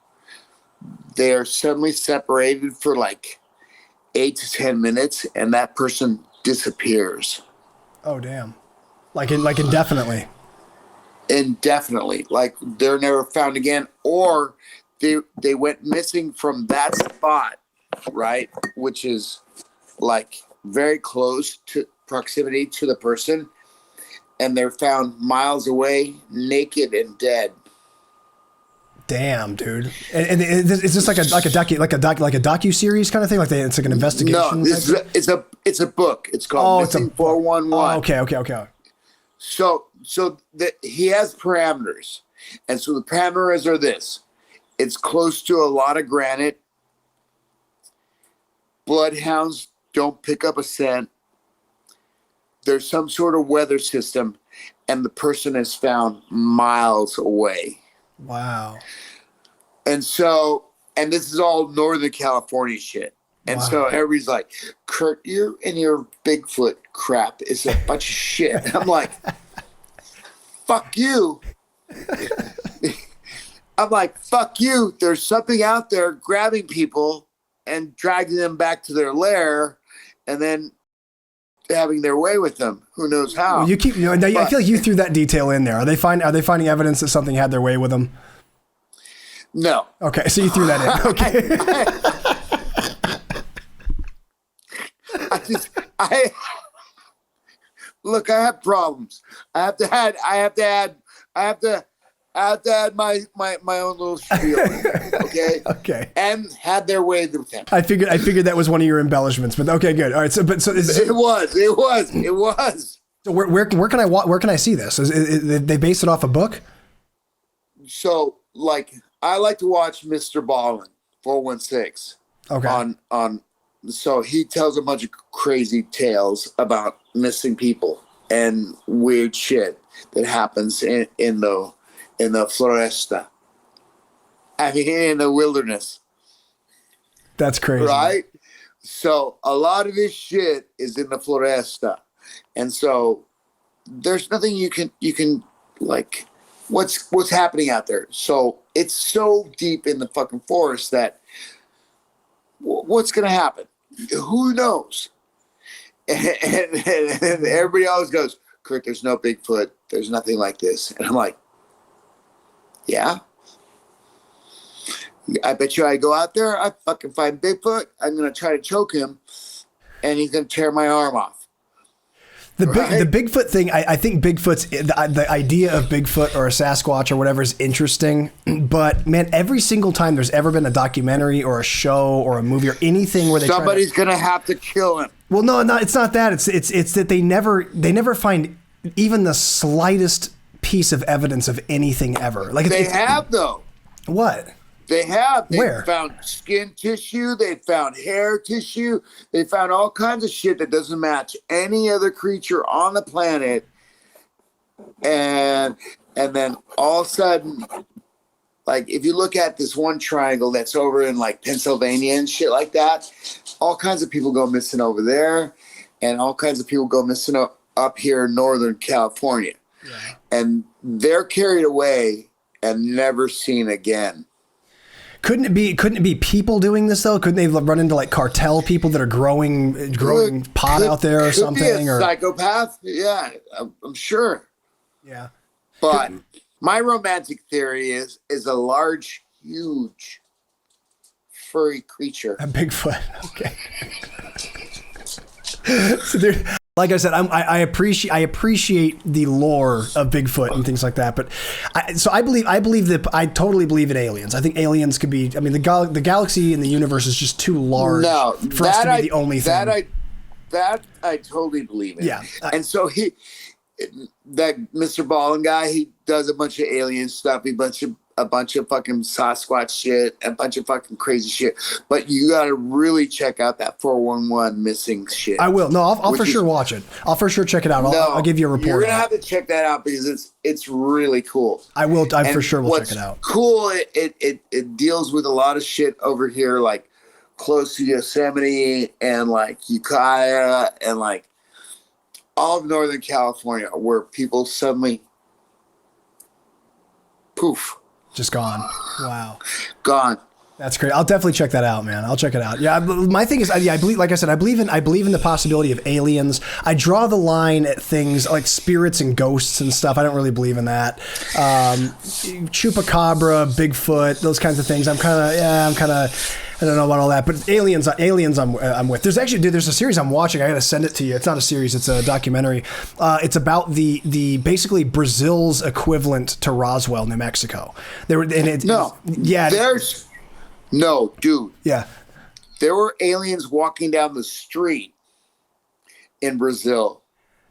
they are suddenly separated for like 8 to 10 minutes, and that person disappears. Oh damn! Like indefinitely. Indefinitely, like they're never found again, or they went missing from that spot, right? Which is like very close to proximity to the person, and they're found miles away, naked and dead. Damn, dude! And is this like a docu series kind of thing? Like it's like an investigation? No, it's a book. It's called Missing 411. Oh, okay. So he has parameters, and so the parameters are this: it's close to a lot of granite. Bloodhounds don't pick up a scent. There's some sort of weather system, and the person is found miles away. Wow. And this is all Northern California shit. And so everybody's like, Kurt, you and your Bigfoot crap is a bunch of shit. And I'm like, fuck you. I'm like, fuck you. There's something out there grabbing people and dragging them back to their lair and then having their way with them. Who knows how? Well, I feel like you threw that detail in there. Are they finding evidence that something had their way with them? No. Okay, so you threw that in. Okay. Look, I have problems. I have to add my own little spiel. Okay. Okay. And had their way with them. I figured that was one of your embellishments, but okay, good. All right. It was. So where can I see this? They base it off a book? So like I like to watch Mr. Ballin 416. Okay. So he tells a bunch of crazy tales about missing people and weird shit that happens in the floresta. I mean, in the wilderness. That's crazy. Right? So a lot of this shit is in the floresta. And so there's nothing you can like, what's happening out there? So it's so deep in the fucking forest that what's going to happen? Who knows? And everybody always goes, Kurt, there's no Bigfoot. There's nothing like this. And I'm like, yeah. I bet you I go out there, I fucking find Bigfoot. I'm going to try to choke him, and he's going to tear my arm off. The Bigfoot thing, I think Bigfoot's, the idea of Bigfoot or a Sasquatch or whatever is interesting. But, man, every single time there's ever been a documentary or a show or a movie or anything where somebody's going to have to kill him. Well, no, it's not that. It's that they never find even the slightest piece of evidence of anything ever. Like they have, though. What? They have. They Where? found skin tissue. They found hair tissue. They found all kinds of shit that doesn't match any other creature on the planet. And then all of a sudden, like if you look at this one triangle that's over in like Pennsylvania and shit like that, all kinds of people go missing over there, and all kinds of people go missing up here in Northern California. Yeah. And they're carried away and never seen again. Couldn't it be people doing this though? Couldn't they run into like cartel people that are growing pot out there or something? Be a psychopath? Yeah, I'm sure. Yeah. But my romantic theory is a large, huge, furry creature. A Bigfoot. Okay. So like I said, I appreciate the lore of Bigfoot and things like that, but I totally believe in aliens. I think aliens could be. I mean, the galaxy and the universe is just too large for us to be the only thing. That I totally believe in. Yeah. And so that Mr. Ballin guy, he does a bunch of alien stuff, a bunch of fucking Sasquatch shit, a bunch of fucking crazy shit. But you got to really check out that 411 missing shit. I will. No, I'll for sure watch it. I'll for sure check it out. I'll give you a report. You're gonna have to check that out because it's really cool. I will. I for sure will check it out. Cool. It deals with a lot of shit over here, like close to Yosemite and like Ukiah and like all of Northern California, where people suddenly poof. Just gone. Wow. Gone. That's great. I'll definitely check that out, man. I'll check it out. Yeah, my thing is, I believe, like I said, I believe in the possibility of aliens. I draw the line at things like spirits and ghosts and stuff. I don't really believe in that. Chupacabra, Bigfoot, those kinds of things. I don't know about all that, but aliens, I'm with. There's actually, dude, there's a series I'm watching. I got to send it to you. It's not a series. It's a documentary. It's about the basically Brazil's equivalent to Roswell, New Mexico. No, dude. Yeah. There were aliens walking down the street in Brazil.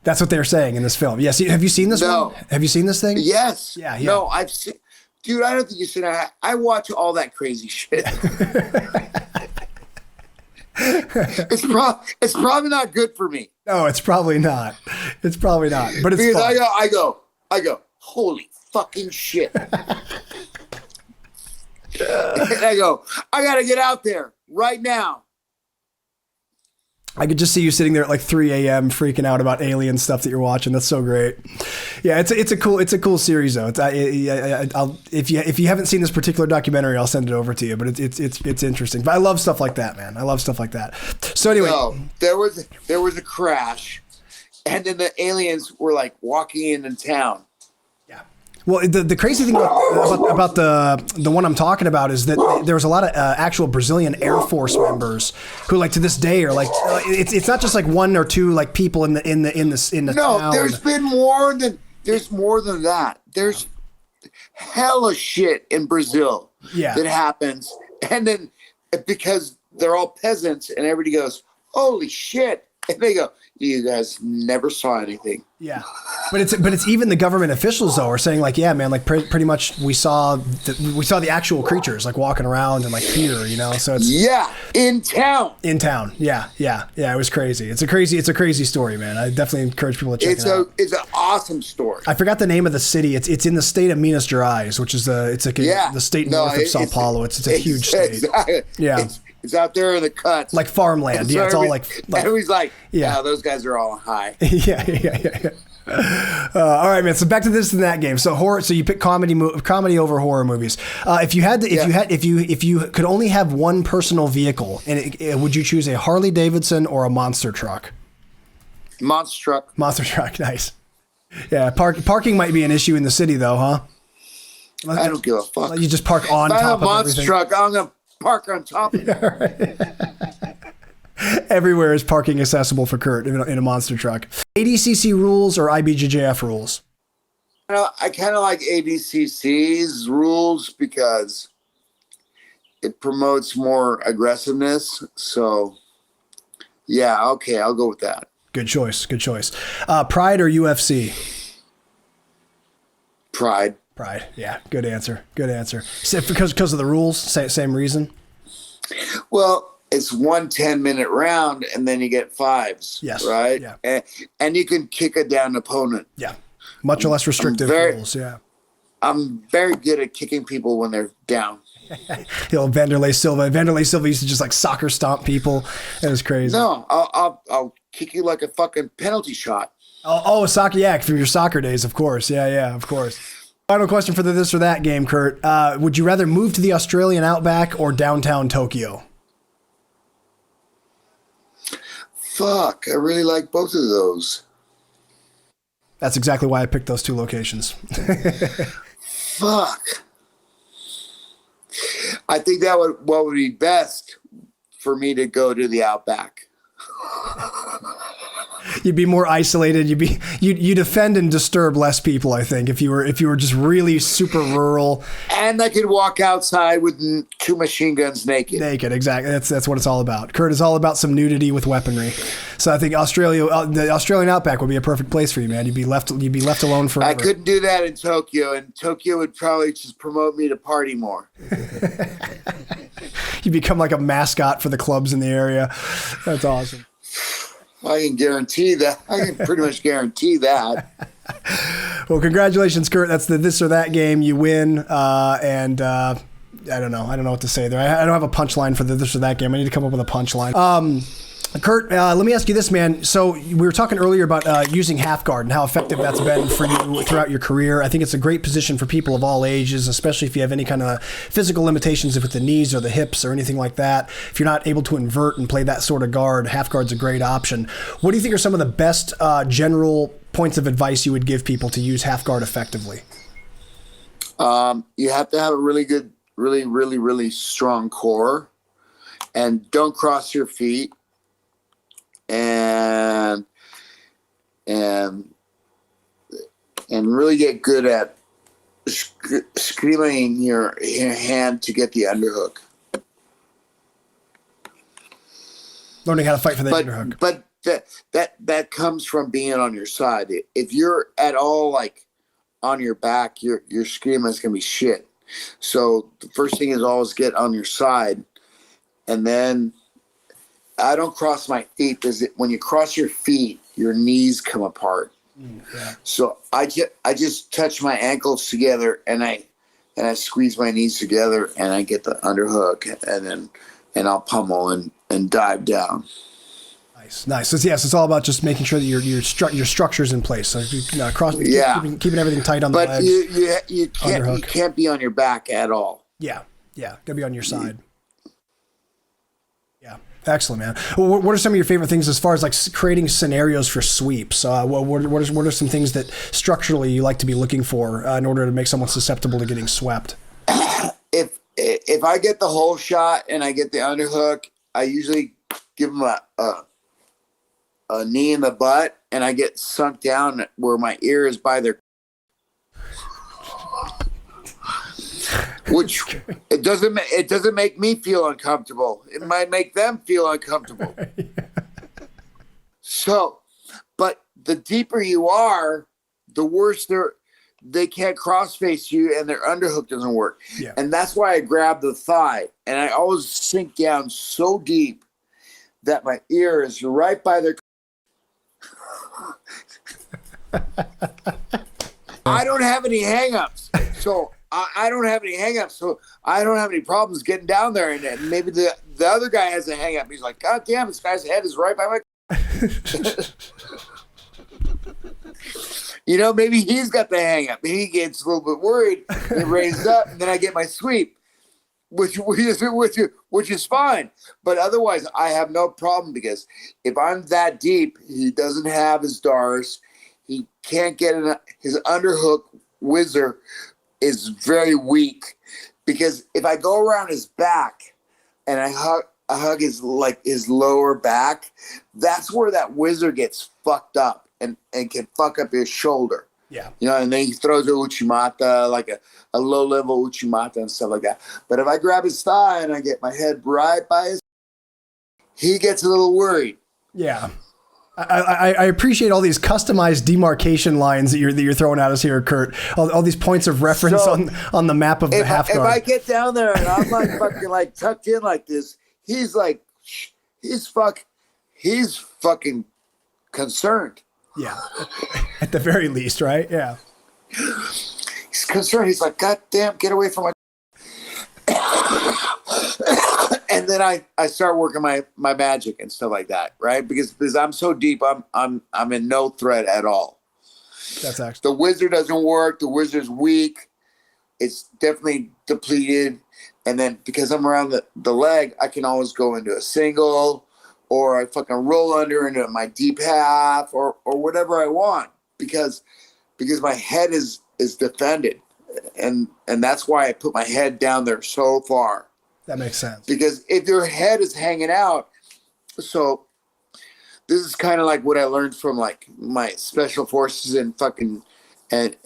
That's what they're saying in this film. Yes. Have you seen this one? Have you seen this thing? Yes. Yeah. No, I've seen. Dude, I don't think you've seen it. I watch all that crazy shit. It's probably not good for me. No, it's probably not. It's probably not. But it's because fun. I go, holy fucking shit. And I go, I gotta get out there right now. I could just see you sitting there at like 3 a.m. freaking out about alien stuff that you're watching. That's so great. Yeah, it's a cool series though. If you haven't seen this particular documentary, I'll send it over to you. But it's interesting. But I love stuff like that, man. I love stuff like that. So anyway, there was a crash, and then the aliens were like walking into town. Well, the crazy thing about the one I'm talking about is that there was a lot of actual Brazilian Air Force members who, like, to this day are like, it's not just like one or two like people in the No, town. There's more than that. There's hella shit in Brazil that happens, and then because they're all peasants, and everybody goes, "Holy shit!" and they go, "You guys never saw anything." Yeah, but it's even the government officials though are saying like, yeah, man, like pretty much we saw the actual creatures like walking around and like here, you know. So it's in town. Yeah, it was crazy. It's a crazy story, man. I definitely encourage people to check it out. It's an awesome story. I forgot the name of the city. It's in the state of Minas Gerais, which is the state north of Sao Paulo. It's a huge state. Exactly. Yeah. It's out there in the cuts. Like farmland. So it's all like everybody's like, those guys are all high. Yeah. All right, man. So back to this and that game. So horror. So you pick comedy over horror movies. If you could only have one personal vehicle, and would you choose a Harley Davidson or a monster truck? Monster truck. Monster truck. Nice. Yeah. Parking might be an issue in the city, though, huh? I don't give a fuck. You just park on top of monster everything. Truck. I'm gonna park on top of it. Everywhere is parking accessible for Kurt in a monster truck. ADCC rules or IBJJF rules? I kind of like ADCC's rules because it promotes more aggressiveness. So, yeah, okay, I'll go with that. Good choice. Pride or UFC? Pride. Yeah, good answer. Because of the rules, same reason? Well, it's 1 10-minute round, and then you get fives. Yes. Right? Yeah. And you can kick a down opponent. Yeah. Much less restrictive rules, yeah. I'm very good at kicking people when they're down. Vanderlei Silva used to just like soccer stomp people. It was crazy. No, I'll kick you like a fucking penalty shot. Oh, soccer, yeah, from your soccer days, of course. Yeah, of course. Final question for the this or that game, Kurt. Would you rather move to the Australian outback or downtown Tokyo? Fuck, I really like both of those. That's exactly why I picked those two locations. Fuck. I think what would be best for me to go to the outback. You'd be more isolated. You defend and disturb less people, I think, if you were just really super rural. And I could walk outside with 2 machine guns naked. Naked, exactly. That's what it's all about. Kurt, is all about some nudity with weaponry. So I think the Australian outback would be a perfect place for you, man. You'd be left alone forever. I couldn't do that in Tokyo, and Tokyo would probably just promote me to party more. You become like a mascot for the clubs in the area. That's awesome. I can guarantee that. I can pretty much guarantee that. Well, congratulations, Kurt. That's the this or that game. You win. I don't know. I don't know what to say there. I don't have a punchline for the this or that game. I need to come up with a punchline. Kurt, let me ask you this, man. So we were talking earlier about using half guard and how effective that's been for you throughout your career. I think it's a great position for people of all ages, especially if you have any kind of physical limitations with the knees or the hips or anything like that. If you're not able to invert and play that sort of guard, half guard's a great option. What do you think are some of the best general points of advice you would give people to use half guard effectively? You have to have a really good, really strong core, and don't cross your feet. And really get good at screaming your hand to get the underhook. Learning how to fight for the underhook. But that comes from being on your side. If you're at all like on your back, your screaming is gonna be shit. So the first thing is always get on your side, and then I don't cross my feet because when you cross your feet, your knees come apart. Yeah. So I just touch my ankles together and I squeeze my knees together and I get the underhook and I'll pummel and dive down. Nice. So yes, it's all about just making sure that your structure's in place. So keeping everything tight on the legs. But you can't be on your back at all. Yeah, gotta be on your side. Excellent, man. What are some of your favorite things as far as like creating scenarios for sweeps? What are some things that structurally you like to be looking for in order to make someone susceptible to getting swept? If I get the whole shot and I get the underhook, I usually give them a knee in the butt, and I get sunk down where my ear is by their. Which it doesn't make me feel uncomfortable. It might make them feel uncomfortable. So, but the deeper you are, the worse they can't cross face you and their underhook doesn't work. Yeah. And that's why I grab the thigh and I always sink down so deep that my ear is right by their. I don't have any hang-ups. So I don't have any hang-ups, so I don't have any problems getting down there. And maybe the other guy has a hang-up. He's like, God damn, this guy's head is right by my... maybe he's got the hang-up. He gets a little bit worried and raises up, and then I get my sweep, which is fine. But otherwise, I have no problem because if I'm that deep, he doesn't have his DARS. He can't get his underhook whizzer is very weak, because if I go around his back and I hug his lower back, that's where that whizzer gets fucked up and can fuck up his shoulder. Yeah. And then he throws a uchimata, like a low level uchimata and stuff like that. But if I grab his thigh and I get my head right by his, he gets a little worried. Yeah. I appreciate all these customized demarcation lines that you're throwing at us here, Kurt. All these points of reference on the map of the half guard. If I get down there and I'm like fucking like tucked in like this, he's fucking concerned. Yeah, at the very least, right? Yeah, he's concerned. He's like, God damn, get away from my. And then I start working my magic and stuff like that, right? Because I'm so deep, I'm in no threat at all. That's actually the wizard doesn't work. The wizard's weak. It's definitely depleted. And then because I'm around the leg, I can always go into a single, or I fucking roll under into my deep half, or whatever I want, because my head is defended, and that's why I put my head down there so far. That makes sense. Because if your head is hanging out, so this is kind of like what I learned from like my special forces and fucking and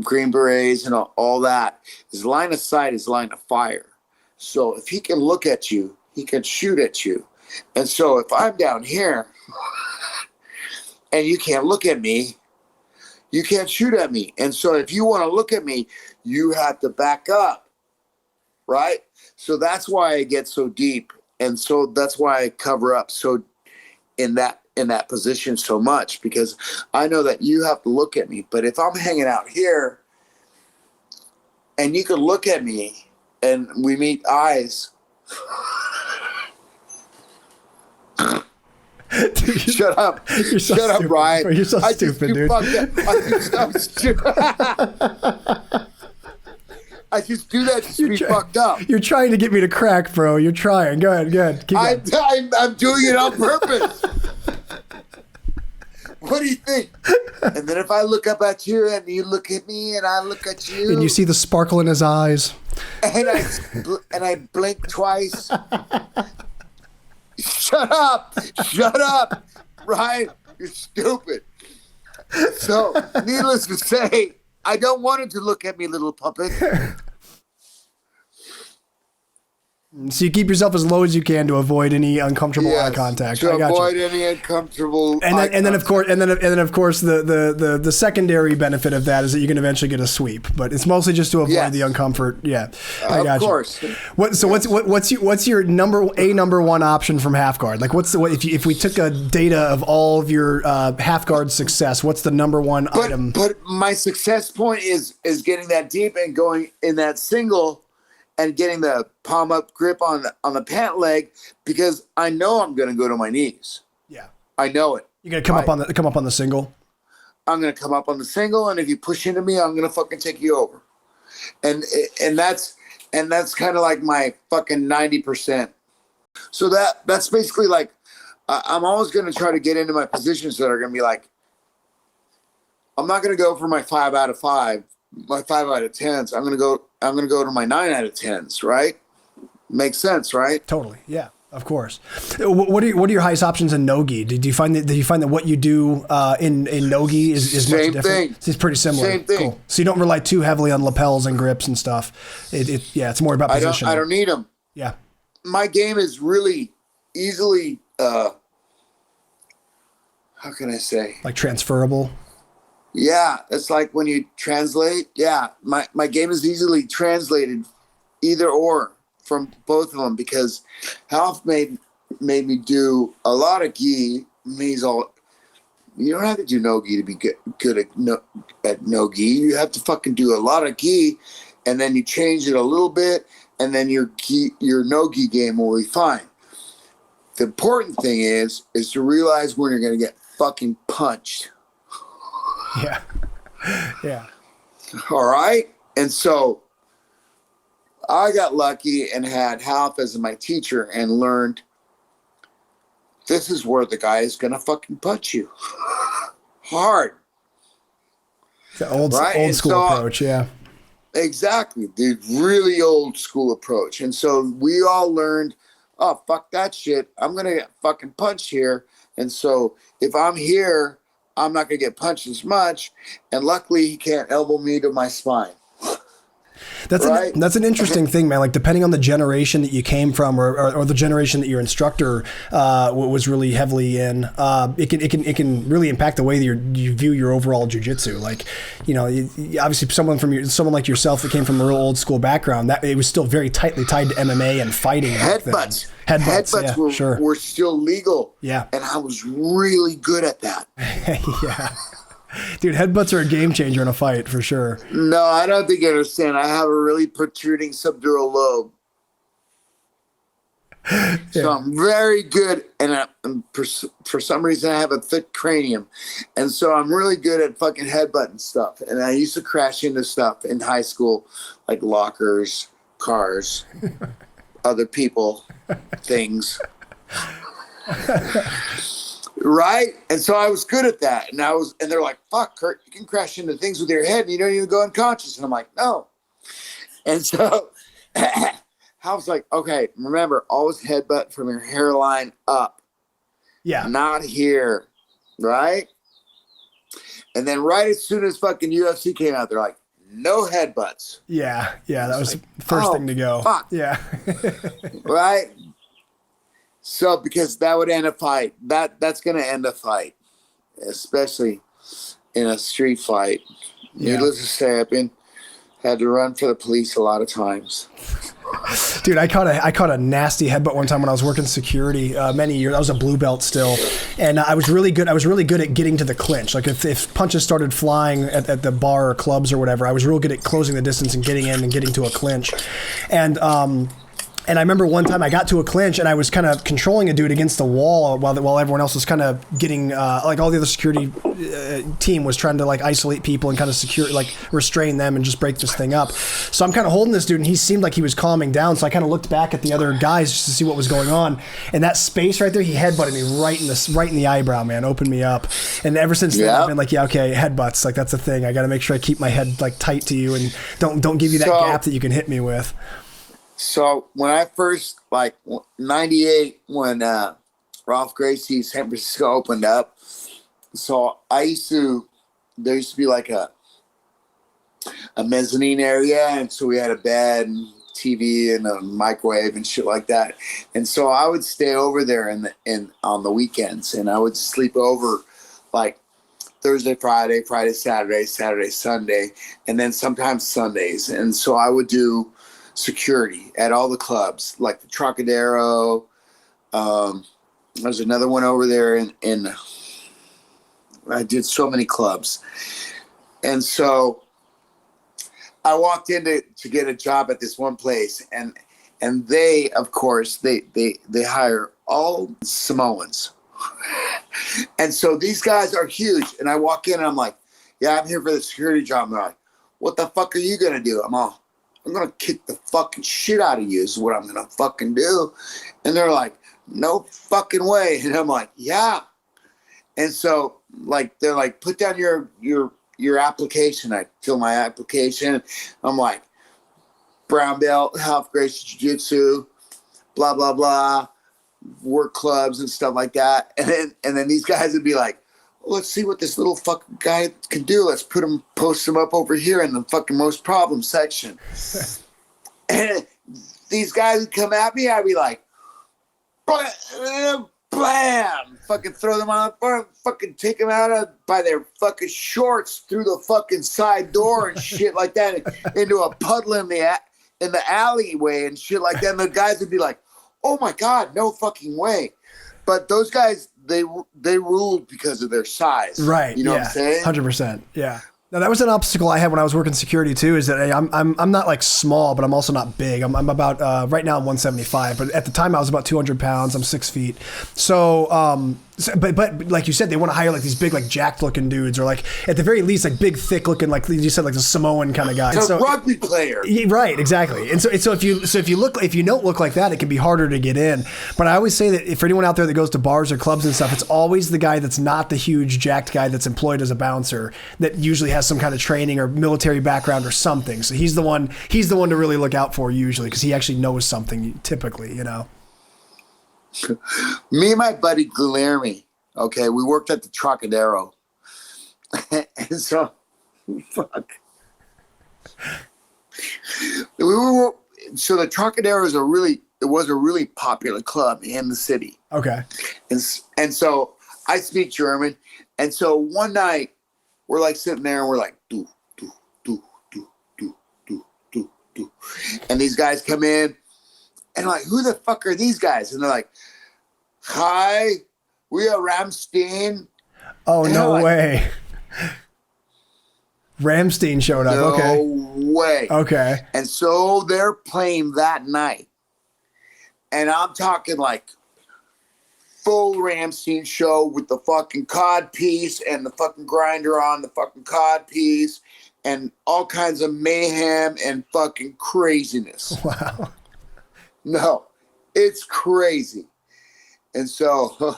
Green Berets and all that. Is line of sight is line of fire. So if he can look at you, he can shoot at you. And so if I'm down here and you can't look at me, you can't shoot at me. And so if you want to look at me, you have to back up, right? So that's why I get so deep. And so that's why I cover up so in that position so much, because I know that you have to look at me. But if I'm hanging out here and you can look at me and we meet eyes, dude, shut up. You're so Shut stupid. up, Ryan. You're so stupid, dude. I just do that to be fucked up. You're trying to get me to crack, bro. You're trying. Go ahead. Keep going. I'm doing it on purpose. What do you think? And then if I look up at you and you look at me and I look at you. And you see the sparkle in his eyes. And I blink twice. Shut up, Ryan. You're stupid. So, needless to say, I don't want him to look at me, little puppet. So you keep yourself as low as you can to avoid any uncomfortable eye contact. To avoid any uncomfortable. And then of course the secondary benefit of that is that you can eventually get a sweep, but it's mostly just to avoid the uncomfort. Yeah, I got of course. What's your number one option from half guard? Like if we took a data of all of your half guard success, what's the number one item? But my success point is getting that deep and going in that single. And getting the palm up grip on the pant leg, because I know I'm going to go to my knees. Yeah, I know it. You're going to come up on the single. I'm going to come up on the single, and if you push into me, I'm going to fucking take you over. And that's kind of like my fucking 90%. So that's basically like I'm always going to try to get into my positions that are going to be like, I'm not going to go for my 5 out of 5. My 5 out of 10s. I'm gonna go to my 9 out of 10s. Right? Makes sense, right? Totally. Yeah. Of course. What are your highest options in no-gi? Did you find that what you do in no-gi is much different? Same thing. It's pretty similar. Same thing. Cool. So you don't rely too heavily on lapels and grips and stuff. It's more about position. I don't need them. Yeah. My game is really easily. How can I say? Like transferable. Yeah, it's like when you translate. Yeah, my game is easily translated, either or from both of them, because Half made me do a lot of gi. You don't have to do no gi to be good at no gi. You have to fucking do a lot of gi, and then you change it a little bit, and then your no gi game will be fine. The important thing is to realize when you're going to get fucking punched. Yeah. Yeah. All right. And so I got lucky and had Half as my teacher and learned this is where the guy is going to fucking punch you hard. The old school approach. Yeah. Exactly. The really old school approach. And so we all learned, oh, fuck that shit. I'm going to get fucking punched here. And so if I'm here, I'm not going to get punched as much. And luckily, he can't elbow me to my spine. That's an interesting thing, man. Like depending on the generation that you came from, or the generation that your instructor was really heavily in, it can really impact the way that you view your overall jiu-jitsu. Like, obviously someone like yourself that came from a real old school background, that it was still very tightly tied to MMA and fighting. Headbutts yeah, were still legal. Yeah, and I was really good at that. Yeah. Dude, headbutts are a game changer in a fight for sure. No, I don't think you understand. I have a really protruding subdural lobe. Yeah. So I'm very good, and for some reason I have a thick cranium. And so I'm really good at fucking headbutting stuff. And I used to crash into stuff in high school, like lockers, cars, other people, things. Right? And so I was good at that. And they're like, fuck, Kurt, you can crash into things with your head and you don't even go unconscious. And I'm like, no. And so I was like, okay, remember, always headbutt from your hairline up. Yeah. Not here, right? And then right as soon as fucking UFC came out, they're like, no headbutts. Yeah. That was like, the first thing to go. Fuck. Yeah. Right? So because that would end a fight. That's gonna end a fight. Especially in a street fight. Yeah. Needless to say, I've had to run for the police a lot of times. Dude, I caught a nasty headbutt one time when I was working security many years. I was a blue belt still, and I was really good. I was really good at getting to the clinch. Like if punches started flying at the bar or clubs or whatever, I was real good at closing the distance and getting in and getting to a clinch. And I remember one time I got to a clinch and I was kind of controlling a dude against the wall while everyone else was kind of getting like all the other security team was trying to like isolate people and kind of restrain them and just break this thing up. So I'm kind of holding this dude and he seemed like he was calming down. So I kind of looked back at the other guys just to see what was going on. And that space right there, he headbutted me right in the eyebrow, man, opened me up. And ever since then I've been like, yeah, okay, headbutts, like that's a thing. I got to make sure I keep my head like tight to you and don't give you that gap that you can hit me with. So when I first, like 98, when Ralph Gracie San Francisco opened up, so there used to be like a mezzanine area, and so we had a bed and TV and a microwave and shit like that. And so I would stay over there on the weekends, and I would sleep over like Thursday, Friday, Saturday, Sunday, and then sometimes Sundays. And so I would do security at all the clubs, like the Trocadero. There's another one over there in I did so many clubs. And so I walked in to get a job at this one place, and they, of course, they hire all Samoans. And so these guys are huge. And I walk in and I'm like, yeah, I'm here for the security job. And they're like, what the fuck are you gonna do? I'm going to kick the fucking shit out of you is what I'm going to fucking do. And they're like, no fucking way. And I'm like, yeah. And so like, they're like, put down your application. I fill my application. I'm like, brown belt, Ralph Gracie Jiu-Jitsu, blah, blah, blah, work clubs and stuff like that. And then these guys would be like, let's see what this little fucking guy can do. Let's post him up over here in the fucking most problem section. And these guys would come at me. I'd be like, blam, fucking throw them on the front, fucking take them out by their fucking shorts through the fucking side door and shit like that, into a puddle in the alleyway and shit like that. And the guys would be like, oh my God, no fucking way. But those guys, they ruled because of their size. Right. You know what I'm saying? 100%. Yeah. Now that was an obstacle I had when I was working security too, is that I'm not like small, but I'm also not big. I'm about, right now I'm 175, but at the time I was about 200 pounds. I'm 6 feet. So, but like you said, they want to hire like these big, like jacked looking dudes, or like at the very least, like big, thick looking, like you said, like the Samoan kind of guy. It's a rugby player. Right. Exactly. And so if you don't look like that, it can be harder to get in. But I always say that for anyone out there that goes to bars or clubs and stuff, it's always the guy that's not the huge jacked guy that's employed as a bouncer that usually has some kind of training or military background or something. So he's the one to really look out for usually, because he actually knows something typically, you know. Me and my buddy Guilherme, okay, we worked at the Trocadero. And so, fuck. So the Trocadero was a really popular club in the city. Okay. And so I speak German. And so one night we're like sitting there and we're like, do. And these guys come in and I'm like, who the fuck are these guys? And they're like, hi, we are Ramstein. Oh, no way. Ramstein showed up. Okay. No way. Okay. And so they're playing that night. And I'm talking like full Ramstein show with the fucking cod piece and the fucking grinder on the fucking cod piece and all kinds of mayhem and fucking craziness. Wow. No, it's crazy. And so,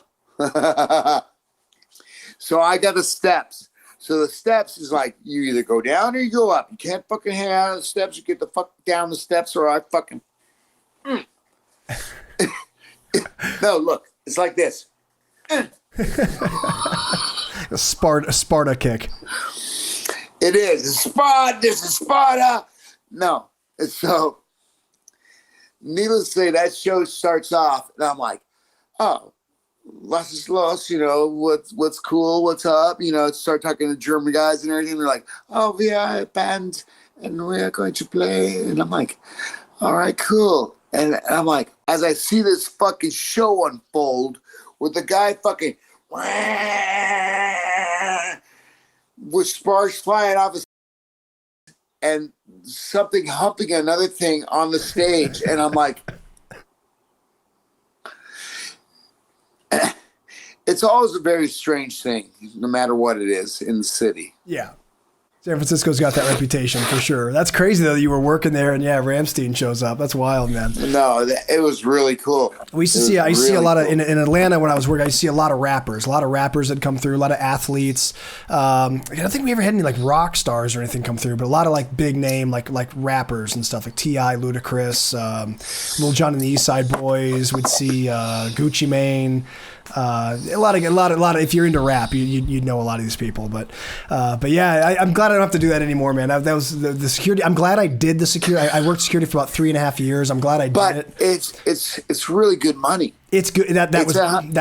so I got the steps. So the steps is like, you either go down or you go up. You can't fucking hang out on the steps. You get the fuck down the steps or I fucking... No, look, it's like this. A Sparta kick. It is. Sparta. This is Sparta. No. And so, needless to say, that show starts off, and I'm like, oh, was ist los? What's cool? What's up? Start talking to German guys and everything. They're like, oh, we are a band, and we are going to play. And I'm like, all right, cool. And I'm like, as I see this fucking show unfold, with the guy fucking with sparks flying off his and something humping another thing on the stage, and I'm like, it's always a very strange thing, no matter what it is in the city. Yeah. San Francisco's got that reputation for sure. That's crazy though that you were working there and Ramstein shows up. That's wild, man. No, it was really cool. We used to see, I see a lot of, in Atlanta when I was working, I used to see a lot of rappers that come through, a lot of athletes. I don't think we ever had any like rock stars or anything come through, but a lot of like big name, like rappers and stuff like T.I., Ludacris, Lil Jon and the East Side Boys. We'd see Gucci Mane. A lot of. If you're into rap, you'd know a lot of these people. But yeah, I'm glad I don't have to do that anymore, man. That was the security. I'm glad I did the security. I worked security for about 3.5 years. I'm glad I did it. But it's really good money. It's good. That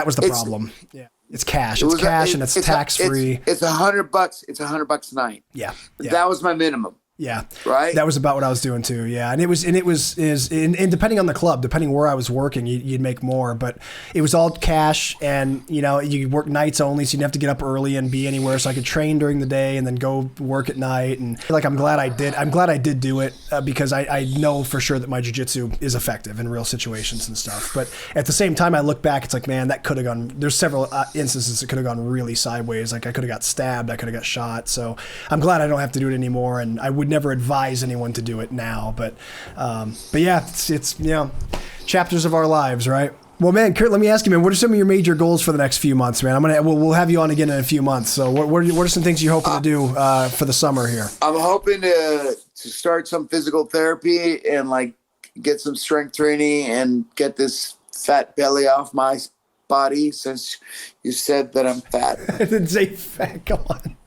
was the problem. Yeah, it's cash. It's cash and it's tax free. It's $100. It's $100 a night. Yeah, that was my minimum. Yeah. Right. That was about what I was doing too. Yeah. And depending on the club, depending where I was working, you'd make more, but it was all cash and, you work nights only. So you didn't have to get up early and be anywhere. So I could train during the day and then go work at night. And I'm glad I did do it because I know for sure that my jiu-jitsu is effective in real situations and stuff. But at the same time, I look back, it's like, man, that could have gone, there's several instances that could have gone really sideways. Like I could have got stabbed. I could have got shot. So I'm glad I don't have to do it anymore. And I would never advise anyone to do it now, but yeah, it's chapters of our lives, right? Well, man, Kurt, let me ask you, man, what are some of your major goals for the next few months, man? We'll have you on again in a few months. So what are some things you're hoping to do for the summer here? I'm hoping to start some physical therapy and like get some strength training and get this fat belly off my body, since you said that I'm fat. I didn't say fat. Come on.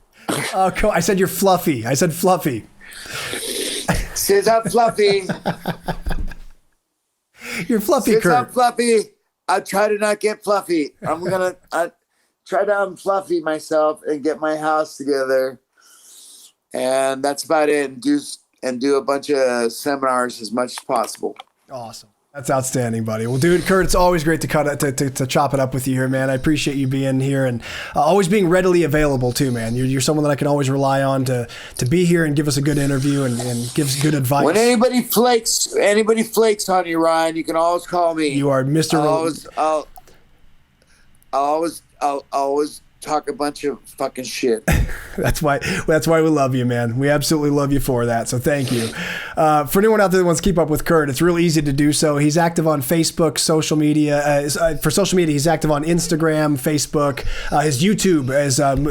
Oh, cool. I said you're fluffy. I said fluffy. Since I'm fluffy. You're fluffy, Since Kurt. I'm fluffy, I try to not get fluffy. I'm going to try to unfluffy myself and get my house together. And that's about it. And do a bunch of seminars as much as possible. Awesome. That's outstanding, buddy. Well, dude, Kurt, it's always great to chop it up with you here, man. I appreciate you being here and always being readily available too, man. You're someone that I can always rely on to be here and give us a good interview and give us good advice. When anybody flakes on you, Ryan, you can always call me. You are Mr. I'll always talk a bunch of fucking shit. That's why we love you, man. We absolutely love you for that. So thank you. For anyone out there that wants to keep up with Kurt, it's really easy to do so. He's active on Facebook, social media. For social media, he's active on Instagram, Facebook. His YouTube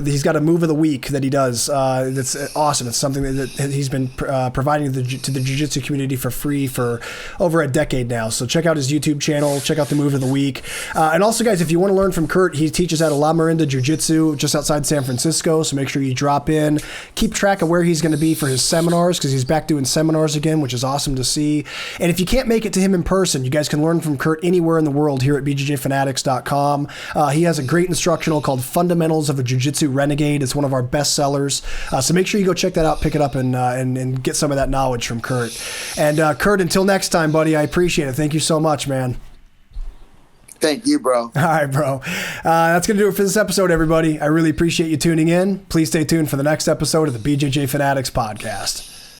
he's got a move of the week that he does. That's awesome. It's something that he's been providing to the jiu-jitsu community for free for over a decade now. So check out his YouTube channel. Check out the move of the week. And also, guys, if you want to learn from Kurt, he teaches at La Miranda Jiu-Jitsu just outside San Francisco. So make sure you drop in. Keep track of where he's going to be for his seminars, because he's back doing seminars again, which is awesome to see. And if you can't make it to him in person, you guys can learn from Kurt anywhere in the world here at bjjfanatics.com. He has a great instructional called Fundamentals of a Jiu-Jitsu Renegade. It's one of our best sellers. So make sure you go check that out, pick it up, and get some of that knowledge from Kurt. And Kurt, until next time, buddy, I appreciate it. Thank you so much, man. Thank you, bro. All right, bro. That's going to do it for this episode, everybody. I really appreciate you tuning in. Please stay tuned for the next episode of the BJJ Fanatics podcast.